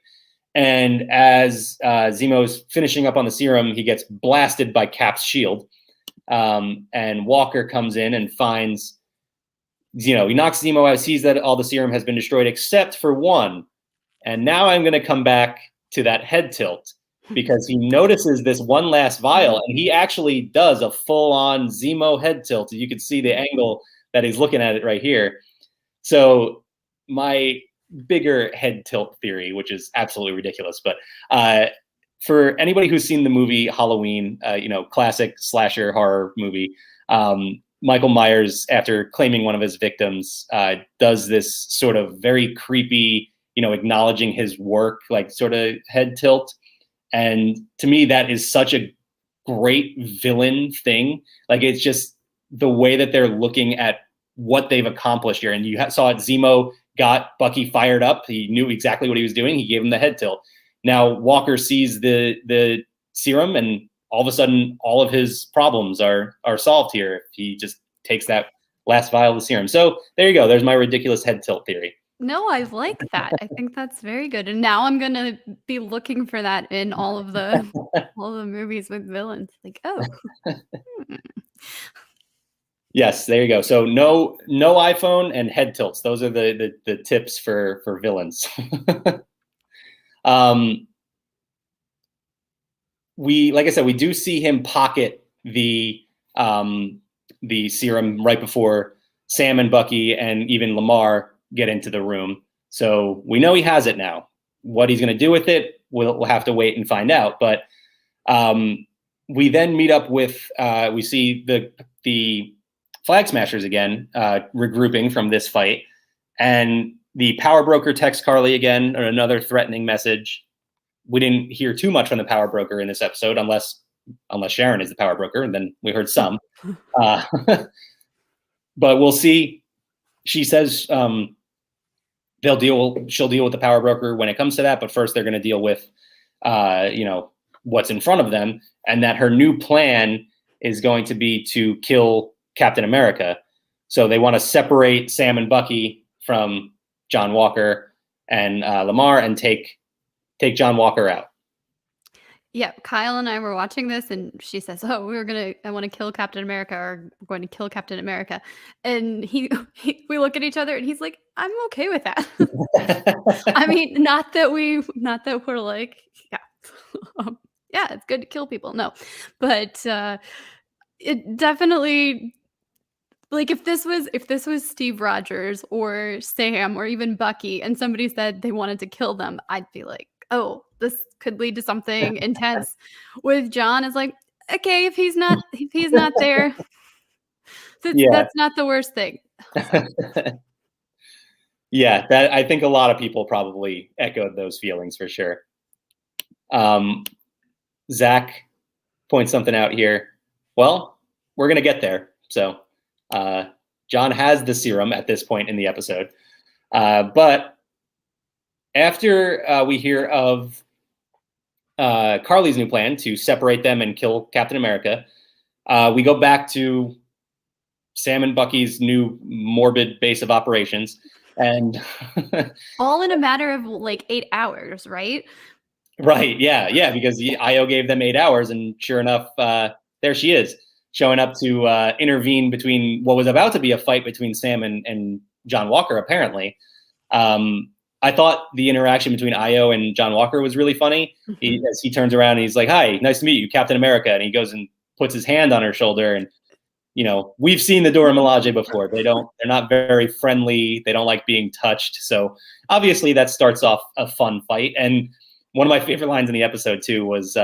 [SPEAKER 1] And as Zemo's finishing up on the serum, he gets blasted by Cap's shield. And Walker comes in and finds, he knocks Zemo out, sees that all the serum has been destroyed except for one. And now I'm going to come back to that head tilt, because he notices this one last vial, and he actually does a full-on Zemo head tilt. You can see the angle that he's looking at it right here. So my bigger head tilt theory, which is absolutely ridiculous. But for anybody who's seen the movie Halloween, classic slasher horror movie, Michael Myers, after claiming one of his victims, does this sort of very creepy, acknowledging his work, like sort of head tilt. And to me, that is such a great villain thing. Like, it's just the way that they're looking at what they've accomplished here. And you saw it, Zemo got Bucky fired up. He knew exactly what he was doing. He gave him the head tilt. Now Walker sees the serum, and all of a sudden, all of his problems are solved here if he just takes that last vial of the serum. So there you go. There's my ridiculous head tilt theory.
[SPEAKER 3] No, I like that. I think that's very good. And now I'm gonna be looking for that in all of the movies with villains. Like, oh.
[SPEAKER 1] Yes, there you go. So no iPhone and head tilts. Those are the tips for villains. Like I said, we do see him pocket the serum right before Sam and Bucky and even Lamar get into the room. So we know he has it now. What he's going to do with it, we'll have to wait and find out. But we then meet up with we see the Flag Smashers again, regrouping from this fight, and the Power Broker texts Carly again, or another threatening message. We didn't hear too much from the Power Broker in this episode, unless Sharon is the Power Broker, and then we heard some. But we'll see. She says she'll deal with the Power Broker when it comes to that, but first they're going to deal with what's in front of them, and that her new plan is going to be to kill Captain America. So they want to separate Sam and Bucky from John Walker and Lamar, and take John Walker out.
[SPEAKER 3] Yeah, Kyle and I were watching this, and she says, "Oh, I want to kill Captain America, or we're going to kill Captain America." And we look at each other, and he's like, "I'm okay with that." I mean, not that we're like, yeah, it's good to kill people. No, but it definitely, like, if this was Steve Rogers or Sam or even Bucky, and somebody said they wanted to kill them, I'd be like, oh, this could lead to something intense. With John, it's like, okay, if he's not there, that's not the worst thing. So.
[SPEAKER 1] Yeah, that, I think a lot of people probably echoed those feelings for sure. Zach points something out here. Well, we're gonna get there. So John has the serum at this point in the episode, but after we hear of Carly's new plan to separate them and kill Captain America, we go back to Sam and Bucky's new morbid base of operations, and
[SPEAKER 3] all in a matter of like 8 hours, right?
[SPEAKER 1] Right. Yeah. Because IO gave them 8 hours, and sure enough, there she is, showing up to intervene between what was about to be a fight between Sam and John Walker, apparently. I thought the interaction between IO and John Walker was really funny. As he turns around and he's like, "Hi, nice to meet you, Captain America." And he goes and puts his hand on her shoulder. And, we've seen the Dora Milaje before. They're not very friendly. They don't like being touched. So obviously that starts off a fun fight. And one of my favorite lines in the episode too was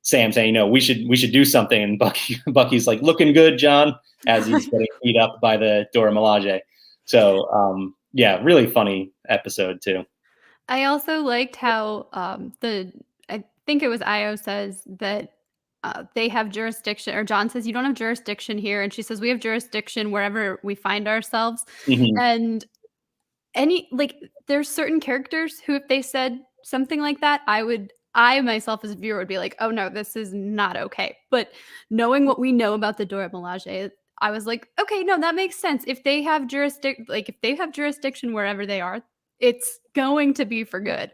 [SPEAKER 1] Sam saying, we should do something. And Bucky's like, "Looking good, John," as he's getting beat up by the Dora Milaje. So, yeah, really funny episode too.
[SPEAKER 3] I also liked how I think it was IO says that they have jurisdiction, or John says, "You don't have jurisdiction here," and she says, "We have jurisdiction wherever we find ourselves."
[SPEAKER 1] Mm-hmm.
[SPEAKER 3] And there's certain characters who, if they said something like that, I myself as a viewer would be like, "Oh no, this is not okay." But knowing what we know about the Dora Milaje, I was like, okay, no, that makes sense. If they have jurisdiction wherever they are, it's going to be for good.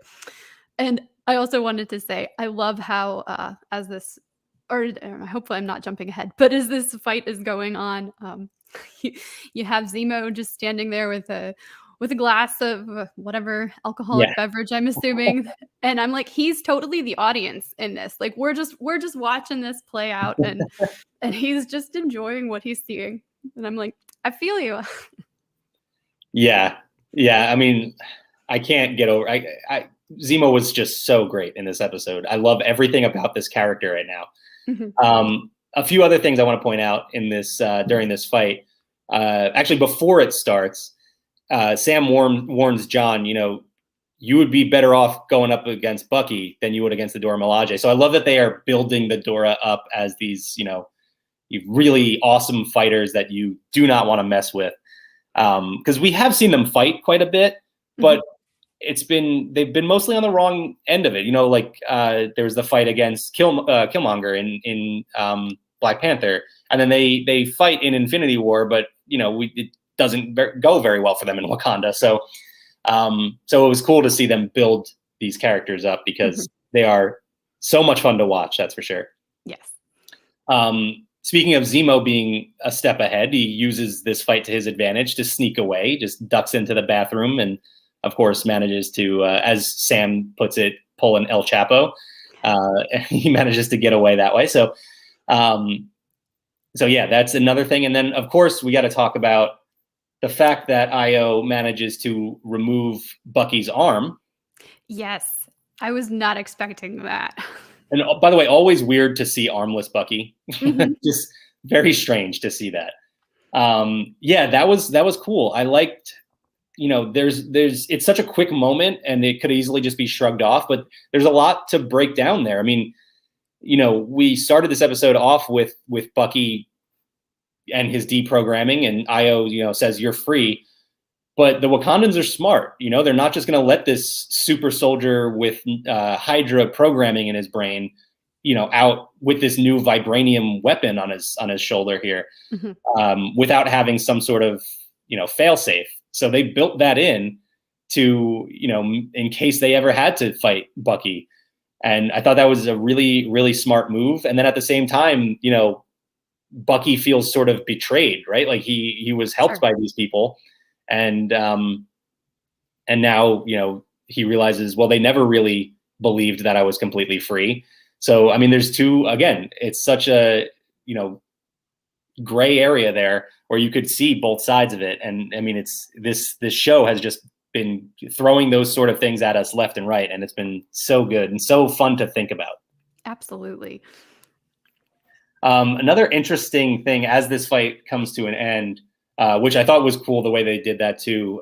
[SPEAKER 3] And I also wanted to say, I love how as this, or hopefully I'm not jumping ahead, but as this fight is going on, you have Zemo just standing there with a glass of whatever alcoholic beverage, I'm assuming. And I'm like, he's totally the audience in this. Like, we're just watching this play out, and he's just enjoying what he's seeing. And I'm like, I feel you.
[SPEAKER 1] Yeah. I mean, I can't get over. Zemo was just so great in this episode. I love everything about this character right now. A few other things I want to point out in this during this fight. Actually, before it starts, Sam warns John, you would be better off going up against Bucky than you would against the Dora Milaje. So I love that they are building the Dora up as these, really awesome fighters that you do not want to mess with. Because we have seen them fight quite a bit, but they've been mostly on the wrong end of it. There was the fight against Killmonger in Black Panther, and then they fight in Infinity War, but it doesn't go very well for them in Wakanda. So it was cool to see them build these characters up because they are so much fun to watch. That's for sure.
[SPEAKER 3] Yes.
[SPEAKER 1] Speaking of Zemo being a step ahead, he uses this fight to his advantage to sneak away, just ducks into the bathroom, and of course manages to, as Sam puts it, pull an El Chapo. He manages to get away that way. So yeah, that's another thing. And then of course we got to talk about the fact that Io manages to remove Bucky's arm.
[SPEAKER 3] Yes, I was not expecting that.
[SPEAKER 1] And by the way, always weird to see armless Bucky. Just very strange to see that. Yeah, that was cool. I liked, it's such a quick moment and it could easily just be shrugged off, but there's a lot to break down there. I mean, we started this episode off with Bucky and his deprogramming, and Io, says you're free. But the Wakandans are smart. They're not just going to let this super soldier with Hydra programming in his brain, out with this new vibranium weapon on his shoulder here, without having some sort of, fail-safe. So they built that in to, in case they ever had to fight Bucky. And I thought that was a really, really smart move. And then at the same time, Bucky feels sort of betrayed, right? Like he was helped by these people. And now, he realizes, well, they never really believed that I was completely free. So, I mean, there's it's such a, gray area there where you could see both sides of it. And I mean, this show has just been throwing those sort of things at us left and right. And it's been so good and so fun to think about. Absolutely. Another interesting thing as this fight comes to an end, which I thought was cool the way they did that too.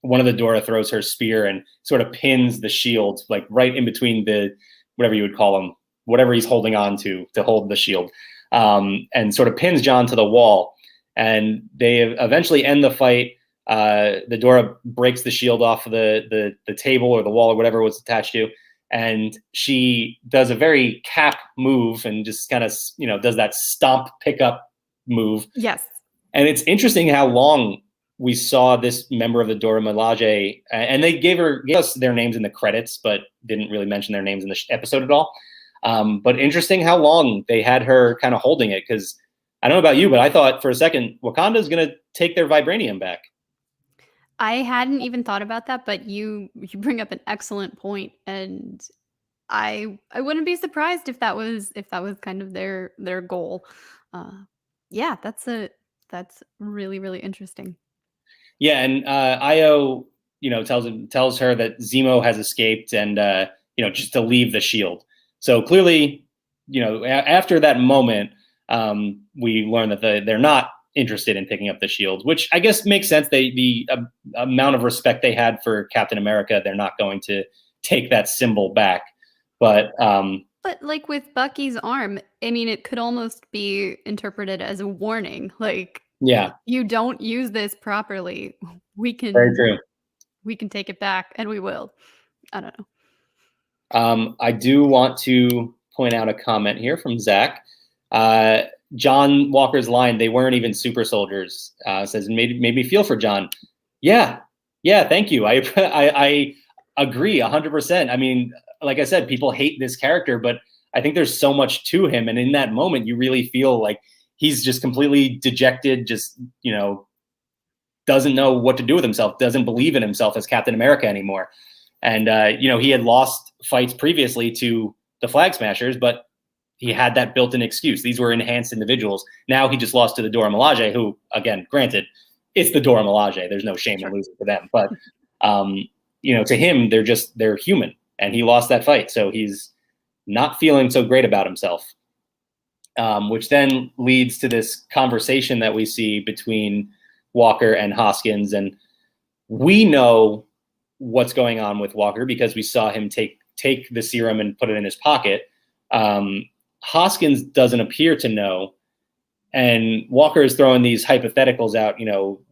[SPEAKER 1] One of the Dora throws her spear and sort of pins the shield, like right in between the, whatever you would call him, whatever he's holding on to hold the shield, and sort of pins John to the wall. And they eventually end the fight. The Dora breaks the shield off of the table or the wall or whatever it was attached to. And she does a very Cap move and just kind of, does that stomp pickup move. Yes. And it's interesting how long we saw this member of the Dora Milaje, and they gave us their names in the credits, but didn't really mention their names in the episode at all. But interesting how long they had her kind of holding it, because I don't know about you, but I thought for a second, Wakanda's going to take their vibranium back.
[SPEAKER 3] I hadn't even thought about that, but you bring up an excellent point, and I wouldn't be surprised if that was kind of their goal. Yeah, that's really, really interesting.
[SPEAKER 1] Yeah, and Io, tells her that Zemo has escaped, and just to leave the shield. So clearly, after that moment, we learn that they're not interested in picking up the shield, which I guess makes sense. The amount of respect they had for Captain America, they're not going to take that symbol back. But
[SPEAKER 3] like with Bucky's arm, I mean, it could almost be interpreted as a warning. Like, yeah, you don't use this properly, we can very true. We can take it back, and we will. I don't know.
[SPEAKER 1] I do want to point out a comment here from Zach. John Walker's line, "They weren't even super soldiers," says, made me feel for John. Yeah, thank you. I agree 100%. I mean, like I said, people hate this character, but I think there's so much to him. And in that moment, you really feel like he's just completely dejected, just, doesn't know what to do with himself, doesn't believe in himself as Captain America anymore. And, he had lost fights previously to the Flag Smashers, but he had that built-in excuse. These were enhanced individuals. Now he just lost to the Dora Milaje, who, again, granted, it's the Dora Milaje. There's no shame in losing to them. But To him, they're human, and he lost that fight, so he's not feeling so great about himself. Which then leads to this conversation that we see between Walker and Hoskins, and we know what's going on with Walker because we saw him take the serum and put it in his pocket. Hoskins doesn't appear to know, and Walker is throwing these hypotheticals out.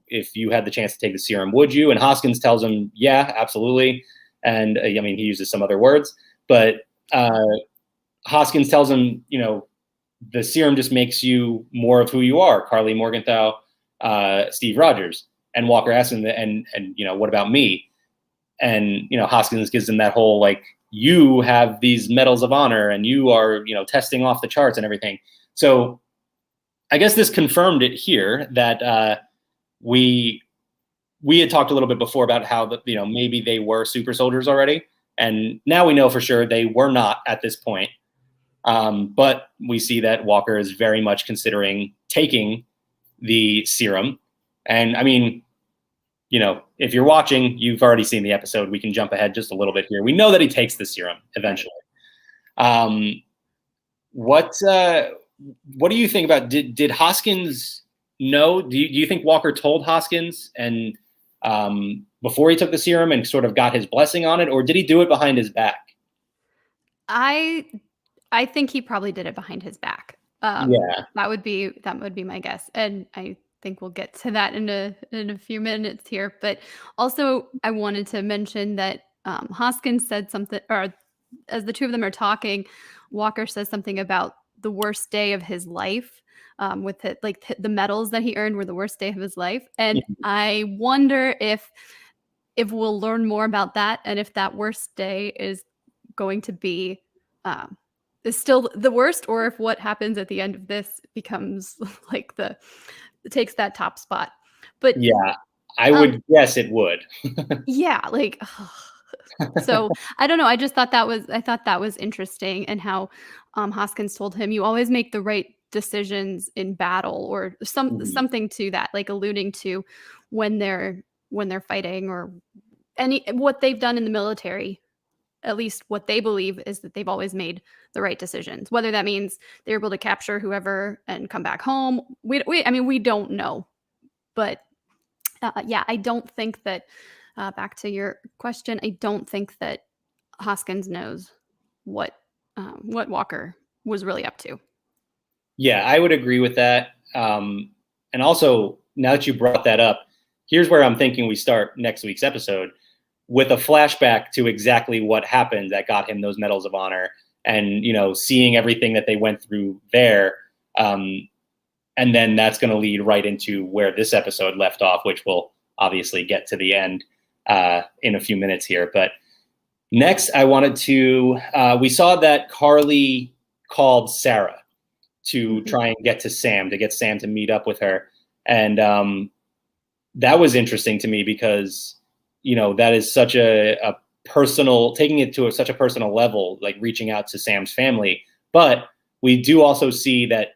[SPEAKER 1] If you had the chance to take the serum, would you? And Hoskins tells him, yeah, absolutely. And he uses some other words, but Hoskins tells him, the serum just makes you more of who you are, Carly Morgenthau, Steve Rogers. And Walker asks him, and what about me? And Hoskins gives him that whole you have these medals of honor, and you are testing off the charts and everything. So I guess this confirmed it here that we had talked a little bit before about how maybe they were super soldiers already, and now we know for sure they were not at this point. But we see that Walker is very much considering taking the serum. And if you're watching, you've already seen the episode. We can jump ahead just a little bit here. We know that he takes the serum eventually. What do you think about, did Hoskins know? Do you think Walker told Hoskins and before he took the serum and sort of got his blessing on it, or did he do it behind his back?
[SPEAKER 3] I think he probably did it behind his back. That would be my guess, and I think we'll get to that in a few minutes here. But also, I wanted to mention that Hoskins said something, or as the two of them are talking, Walker says something about the worst day of his life. With it, the medals that he earned were the worst day of his life, and I wonder if we'll learn more about that, and if that worst day is going to be is still the worst, or if what happens at the end of this becomes takes that top spot. But
[SPEAKER 1] yeah, I would guess it would.
[SPEAKER 3] Yeah, so I don't know. I just thought that was interesting, and how Hoskins told him, "You always make the right decisions in battle," or something to that, alluding to when they're fighting, or what they've done in the military. At least what they believe is that they've always made the right decisions, whether that means they're able to capture whoever and come back home. We don't know, but I don't think that, back to your question, I don't think that Hoskins knows what Walker was really up to.
[SPEAKER 1] Yeah, I would agree with that. And also, now that you brought that up, here's where I'm thinking we start next week's episode, with a flashback to exactly what happened that got him those medals of honor, and seeing everything that they went through there. And then that's going to lead right into where this episode left off, which we'll obviously get to the end in a few minutes here. But next, I wanted to, we saw that Carly called Sarah to try and get Sam to meet up with her. And that was interesting to me because, that is such a personal, taking it to such a personal level, reaching out to Sam's family. But we do also see that,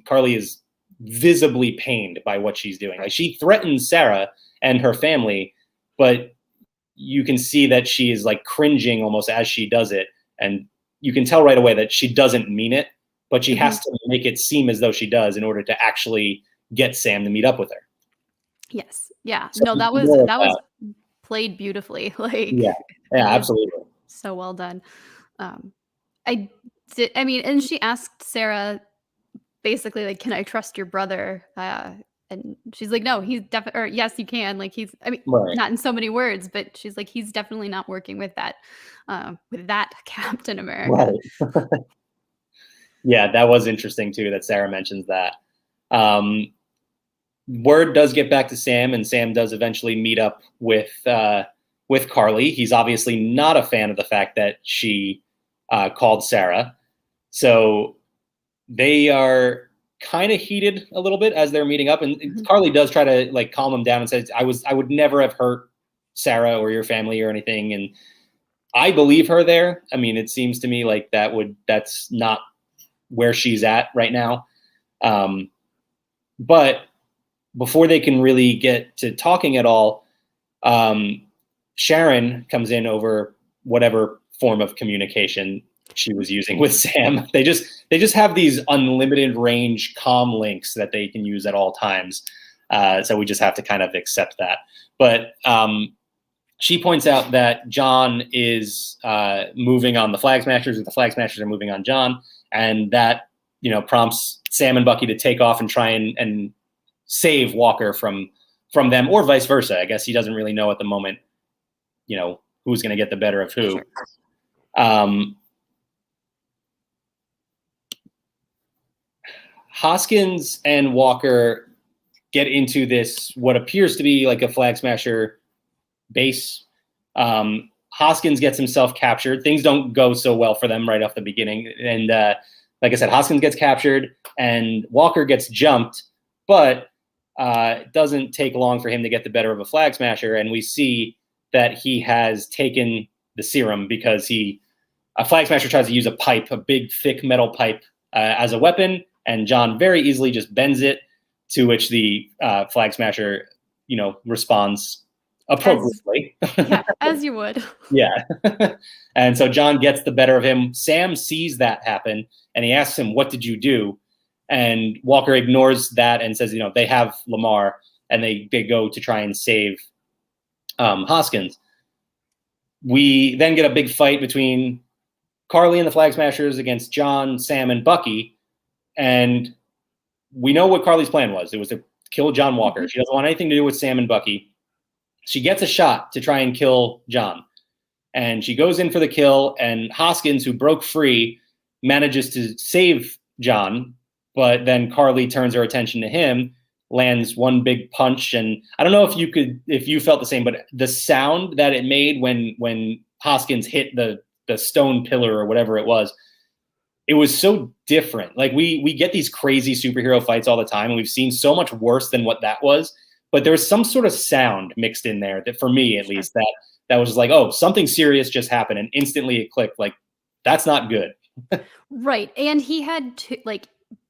[SPEAKER 1] Carly is visibly pained by what she's doing. She threatens Sarah and her family, but you can see that she is cringing almost as she does it. And you can tell right away that she doesn't mean it, but she has to make it seem as though she does in order to actually get Sam to meet up with her.
[SPEAKER 3] Yes. Yeah. So no, that was played beautifully.
[SPEAKER 1] Yeah, absolutely.
[SPEAKER 3] So well done. And she asked Sarah basically, can I trust your brother? And she's like, no, he's definitely, or yes, you can. Right. Not in so many words, but she's like, he's definitely not working with that Captain America.
[SPEAKER 1] Right. Yeah, that was interesting too, that Sarah mentions that. Word does get back to Sam, and Sam does eventually meet up with Carly. He's obviously not a fan of the fact that she called Sarah. So they are kind of heated a little bit as they're meeting up. And Carly does try to calm him down and says, I would never have hurt Sarah or your family or anything. And I believe her there. It seems to me like that's not where she's at right now. But before they can really get to talking at all, Sharon comes in over whatever form of communication she was using with Sam. They just have these unlimited range comm links that they can use at all times. So we just have to kind of accept that. But she points out that John is moving on the Flag Smashers, and the Flag Smashers are moving on John, and that prompts Sam and Bucky to take off and try and save Walker from them, or vice versa. I guess he doesn't really know at the moment, who's going to get the better of who. Sure. Hoskins and Walker get into this, what appears to be like a Flag Smasher base. Hoskins gets himself captured. Things don't go so well for them right off the beginning. And like I said, Hoskins gets captured and Walker gets jumped, but it doesn't take long for him to get the better of a Flag Smasher. And we see that he has taken the serum because a Flag Smasher tries to use a pipe, a big, thick metal pipe as a weapon. And John very easily just bends it, to which the Flag Smasher, responds appropriately.
[SPEAKER 3] As you would.
[SPEAKER 1] Yeah. And so John gets the better of him. Sam sees that happen, and he asks him, "What did you do?" And Walker ignores that and says, they have Lamar, and they go to try and save Hoskins. We then get a big fight between Carly and the Flag Smashers against John, Sam, and Bucky. And we know what Carly's plan was. It was to kill John Walker. She doesn't want anything to do with Sam and Bucky. She gets a shot to try and kill John. And she goes in for the kill, and Hoskins, who broke free, manages to save John. But then Carly turns her attention to him, lands one big punch. And I don't know if you felt the same, but the sound that it made when Hoskins hit the stone pillar or whatever it was so different. Like we get these crazy superhero fights all the time, and we've seen so much worse than what that was. But there was some sort of sound mixed in there that, for me at least, that was just like, oh, something serious just happened, and instantly it clicked. Like, that's not good.
[SPEAKER 3] Right. And he had to,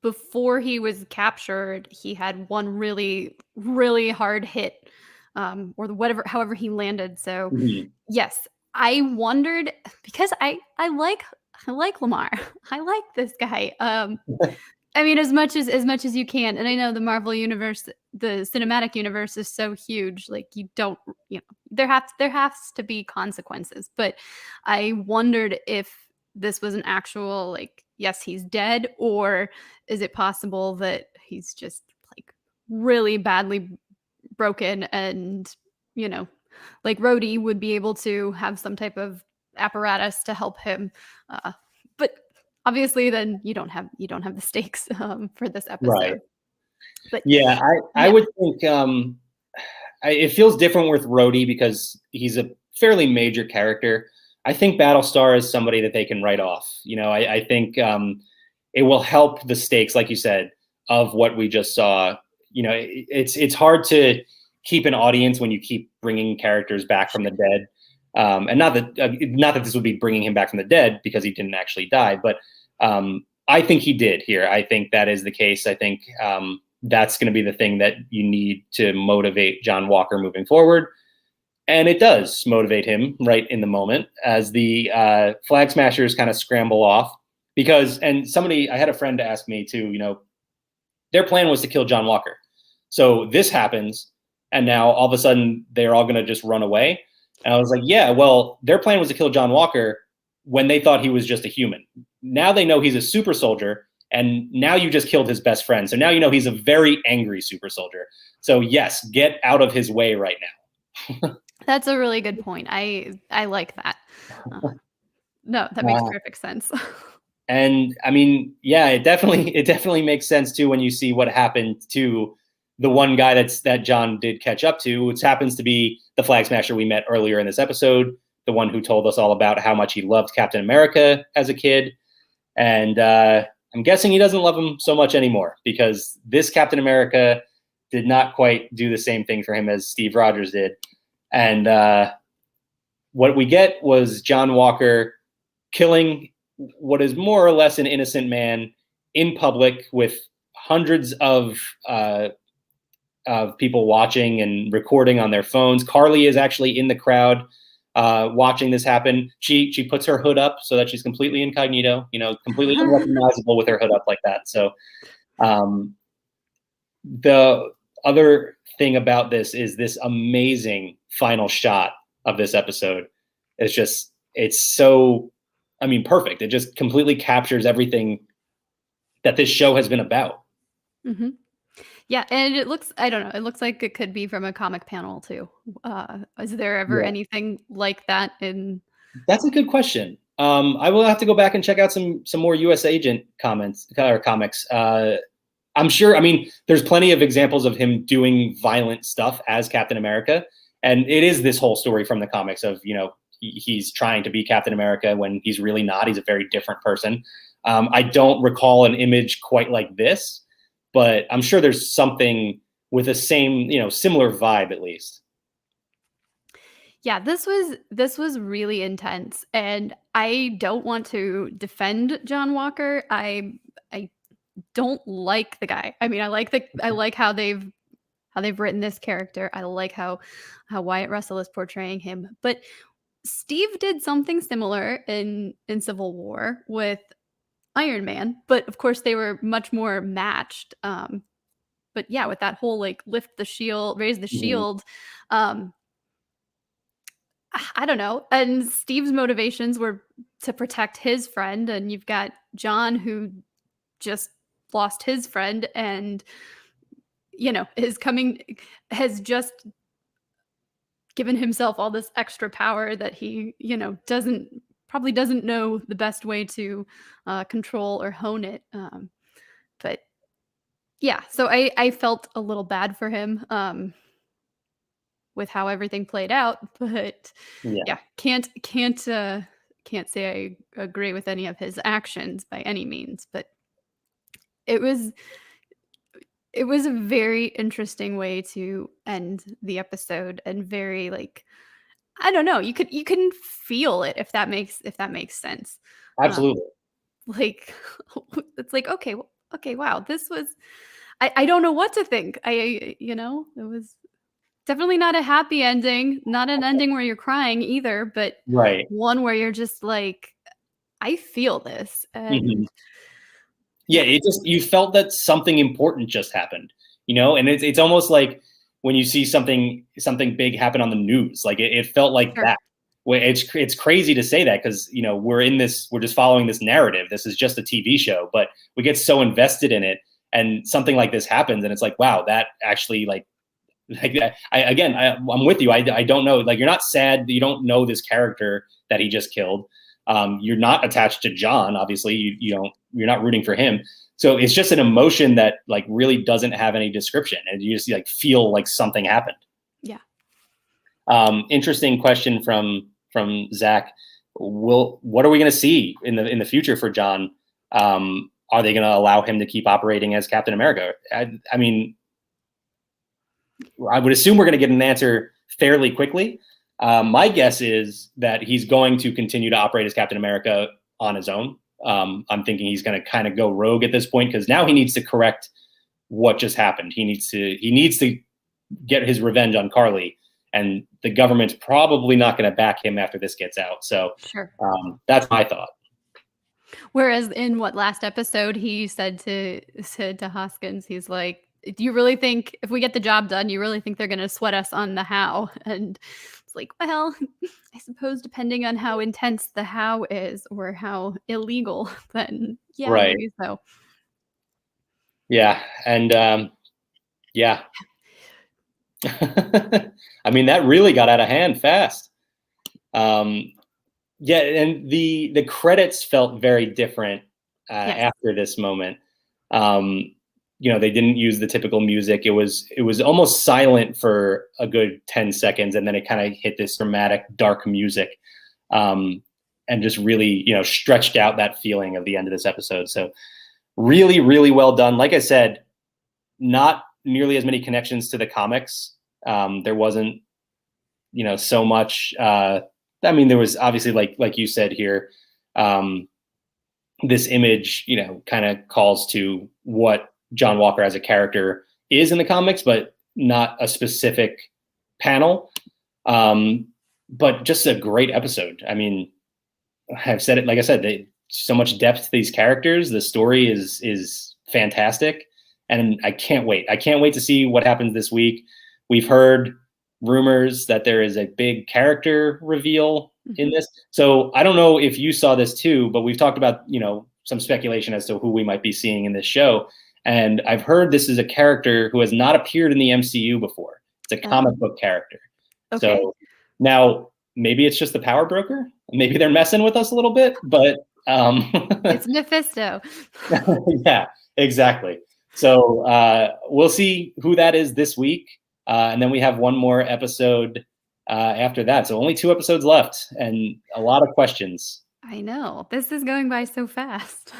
[SPEAKER 3] before he was captured, he had one really, really hard hit, or however he landed. So yes, I wondered, because I like Lamar. I like this guy. I mean, as much as you can. And I know the Marvel universe, the cinematic universe, is so huge. Like, you don't, there has to be consequences. But I wondered if this was an actual, yes, he's dead, or is it possible that he's just really badly broken, and like Rhodey would be able to have some type of apparatus to help him. But obviously, then you don't have the stakes for this episode.
[SPEAKER 1] Right.
[SPEAKER 3] But
[SPEAKER 1] yeah, I would think it feels different with Rhodey because he's a fairly major character. I think Battlestar is somebody that they can write off. I think it will help the stakes, like you said, of what we just saw. It's hard to keep an audience when you keep bringing characters back from the dead. And not that this would be bringing him back from the dead because he didn't actually die, but I think he did here. I think that is the case. I think that's going to be the thing that you need to motivate John Walker moving forward. And it does motivate him right in the moment as the Flag Smashers kind of scramble off and I had a friend ask me too, their plan was to kill John Walker. So this happens, and now all of a sudden they're all going to just run away. And I was like, yeah, well, their plan was to kill John Walker when they thought he was just a human. Now they know he's a super soldier, and now you just killed his best friend. So now he's a very angry super soldier. So yes, get out of his way right now.
[SPEAKER 3] That's a really good point. I like that. No, that makes perfect sense.
[SPEAKER 1] And I mean, yeah, it definitely makes sense too when you see what happened to the one guy that John did catch up to, which happens to be the Flag Smasher we met earlier in this episode, the one who told us all about how much he loved Captain America as a kid. And I'm guessing he doesn't love him so much anymore, because this Captain America did not quite do the same thing for him as Steve Rogers did. And what we get was John Walker killing what is more or less an innocent man in public with hundreds of of people watching and recording on their phones. Carly is actually in the crowd watching this happen. She puts her hood up so that she's completely incognito, completely unrecognizable with her hood up like that. So the other thing about this is this amazing final shot of this episode. It's so, perfect. It just completely captures everything that this show has been about.
[SPEAKER 3] Mm-hmm. Yeah, and it looks, I don't know, it looks like it could be from a comic panel too. Is there ever anything like that in?
[SPEAKER 1] That's a good question. I will have to go back and check out some more US Agent comics. I'm sure, there's plenty of examples of him doing violent stuff as Captain America. And it is this whole story from the comics of, he's trying to be Captain America when he's really not. He's a very different person. I don't recall an image quite like this, but I'm sure there's something with the same, similar vibe at least.
[SPEAKER 3] Yeah, this was really intense, and I don't want to defend John Walker. I don't like the guy. I like how they've written this character. I like how Wyatt Russell is portraying him. But Steve did something similar in Civil War with Iron Man, but of course they were much more matched. But yeah, with that whole like lift the shield, raise the shield. I don't know. And Steve's motivations were to protect his friend, and you've got John who just lost his friend and has just given himself all this extra power that he probably doesn't know the best way to control or hone it. But yeah, so I felt a little bad for him with how everything played out, but yeah, can't say I agree with any of his actions by any means, but it was a very interesting way to end the episode, and very like, I don't know, you can feel it, if that makes sense.
[SPEAKER 1] Absolutely.
[SPEAKER 3] Like it's like, okay, wow, this was, I don't know what to think. It was definitely not a happy ending, not an ending where you're crying either, but one where you're just like, I feel this. And
[SPEAKER 1] yeah, you felt that something important just happened, and it's almost like when you see something big happen on the news, like it felt like that. It's crazy to say that because, we're just following this narrative. This is just a TV show, but we get so invested in it, and something like this happens, and it's like, wow, that actually I'm with you. I don't know. Like, you're not sad that you don't know this character that he just killed. You're not attached to John, obviously. You're not rooting for him. So it's just an emotion that like really doesn't have any description, and you just like feel like something happened.
[SPEAKER 3] Yeah.
[SPEAKER 1] Interesting question from Zach. What are we going to see in the future for John? Are they going to allow him to keep operating as Captain America? I would assume we're going to get an answer fairly quickly. My guess is that he's going to continue to operate as Captain America on his own. I'm thinking he's going to kind of go rogue at this point, because now he needs to correct what just happened. He needs to get his revenge on Carly, and the government's probably not going to back him after this gets out. So that's my thought.
[SPEAKER 3] Whereas in last episode, he said to Hoskins, he's like, do you really think if we get the job done, you really think they're going to sweat us on the how? And it's like, well, I suppose depending on how intense the how is or how illegal, then yeah, maybe so.
[SPEAKER 1] Yeah. And yeah. That really got out of hand fast. Yeah. And the credits felt very different after this moment. They didn't use the typical music. It was almost silent for a good 10 seconds. And then it kind of hit this dramatic, dark music, and just really, stretched out that feeling of the end of this episode. So really, really well done. Like I said, not nearly as many connections to the comics. There wasn't, so much, there was obviously like you said here, this image, kind of calls to what John Walker as a character is in the comics, but not a specific panel. But just a great episode. I mean, I've said it, like I said, so much depth to these characters. The story is fantastic. And I can't wait. I can't wait to see what happens this week. We've heard rumors that there is a big character reveal in this. So I don't know if you saw this too, but we've talked about, some speculation as to who we might be seeing in this show. And I've heard this is a character who has not appeared in the MCU before. It's a comic book character.
[SPEAKER 3] Okay.
[SPEAKER 1] So now maybe it's just the power broker. Maybe they're messing with us a little bit, but
[SPEAKER 3] It's Mephisto.
[SPEAKER 1] yeah, exactly. So we'll see who that is this week. And then we have one more episode after that. So only 2 episodes left and a lot of questions.
[SPEAKER 3] I know. This is going by so fast.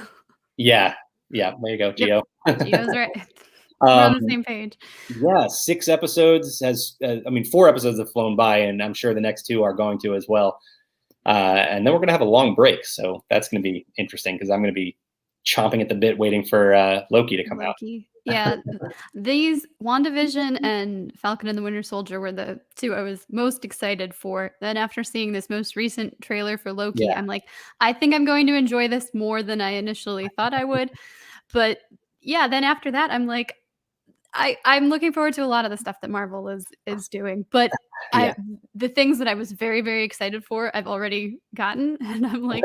[SPEAKER 1] Yeah. There you go, Gio.
[SPEAKER 3] Gio's right. We're on the same page.
[SPEAKER 1] Yeah, 6 episodes 4 episodes have flown by, and I'm sure the next 2 are going to as well. And then we're going to have a long break. So that's going to be interesting because I'm going to be chomping at the bit waiting for Loki to come out.
[SPEAKER 3] Yeah, these WandaVision and Falcon and the Winter Soldier were the 2 I was most excited for. Then after seeing this most recent trailer for Loki, I'm like, I think I'm going to enjoy this more than I initially thought I would. But yeah, then after that, I'm like, I'm looking forward to a lot of the stuff that Marvel is doing. But the things that I was very, very excited for, I've already gotten. And I'm like,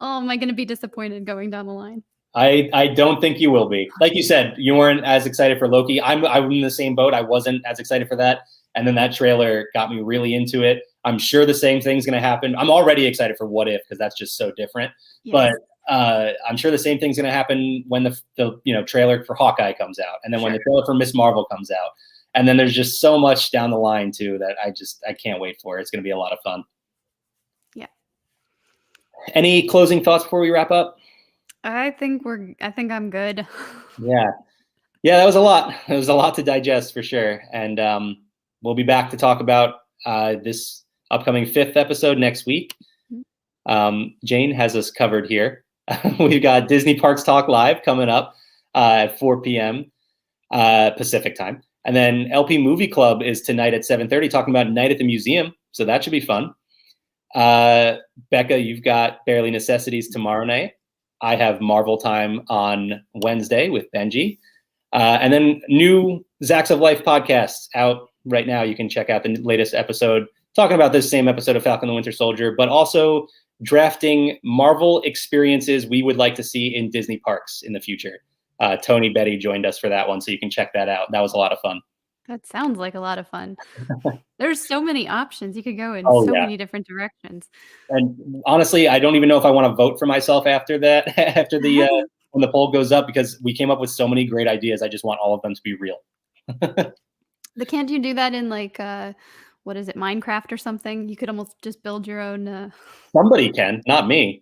[SPEAKER 3] oh, am I going to be disappointed going down the line?
[SPEAKER 1] I don't think you will be. Like you said, you weren't as excited for Loki. I'm in the same boat. I wasn't as excited for that. And then that trailer got me really into it. I'm sure the same thing's going to happen. I'm already excited for What If because that's just so different. Yes. But I'm sure the same thing's going to happen when the trailer for Hawkeye comes out, and then when the trailer for Miss Marvel comes out, and then there's just so much down the line too that I can't wait for. It's going to be a lot of fun. Yeah. Any closing thoughts before we wrap up?
[SPEAKER 3] I think I'm good.
[SPEAKER 1] Yeah, that was a lot. It was a lot to digest for sure. And we'll be back to talk about this upcoming 5th episode next week. Jane has us covered here. We've got Disney Parks Talk Live coming up at 4 p.m. Pacific time. And then LP Movie Club is tonight at 7:30 talking about Night at the Museum. So that should be fun. Bekah, you've got Barely Necessities tomorrow night. I have Marvel Time on Wednesday with Benji. And then new Zacks of Life podcast out right now. You can check out the latest episode talking about this same episode of Falcon and the Winter Soldier, but also drafting Marvel experiences we would like to see in Disney parks in the future. Tony Betty joined us for that one, so you can check that out. That was a lot of fun.
[SPEAKER 3] That sounds like a lot of fun. There's so many options. You could go in many different directions.
[SPEAKER 1] And honestly, I don't even know if I want to vote for myself after that, after the when the poll goes up, because we came up with so many great ideas. I just want all of them to be real.
[SPEAKER 3] But can't you do that in like what is it, Minecraft or something? You could almost just build your own.
[SPEAKER 1] Somebody can, not me.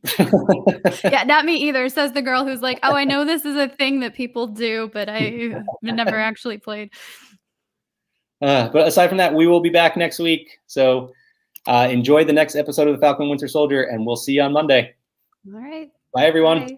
[SPEAKER 3] Yeah, not me either, says the girl who's like, oh, I know this is a thing that people do, but I've never actually played.
[SPEAKER 1] But aside from that, we will be back next week. So enjoy the next episode of the Falcon Winter Soldier, and we'll see you on Monday.
[SPEAKER 3] All right.
[SPEAKER 1] Bye, everyone.
[SPEAKER 3] Bye.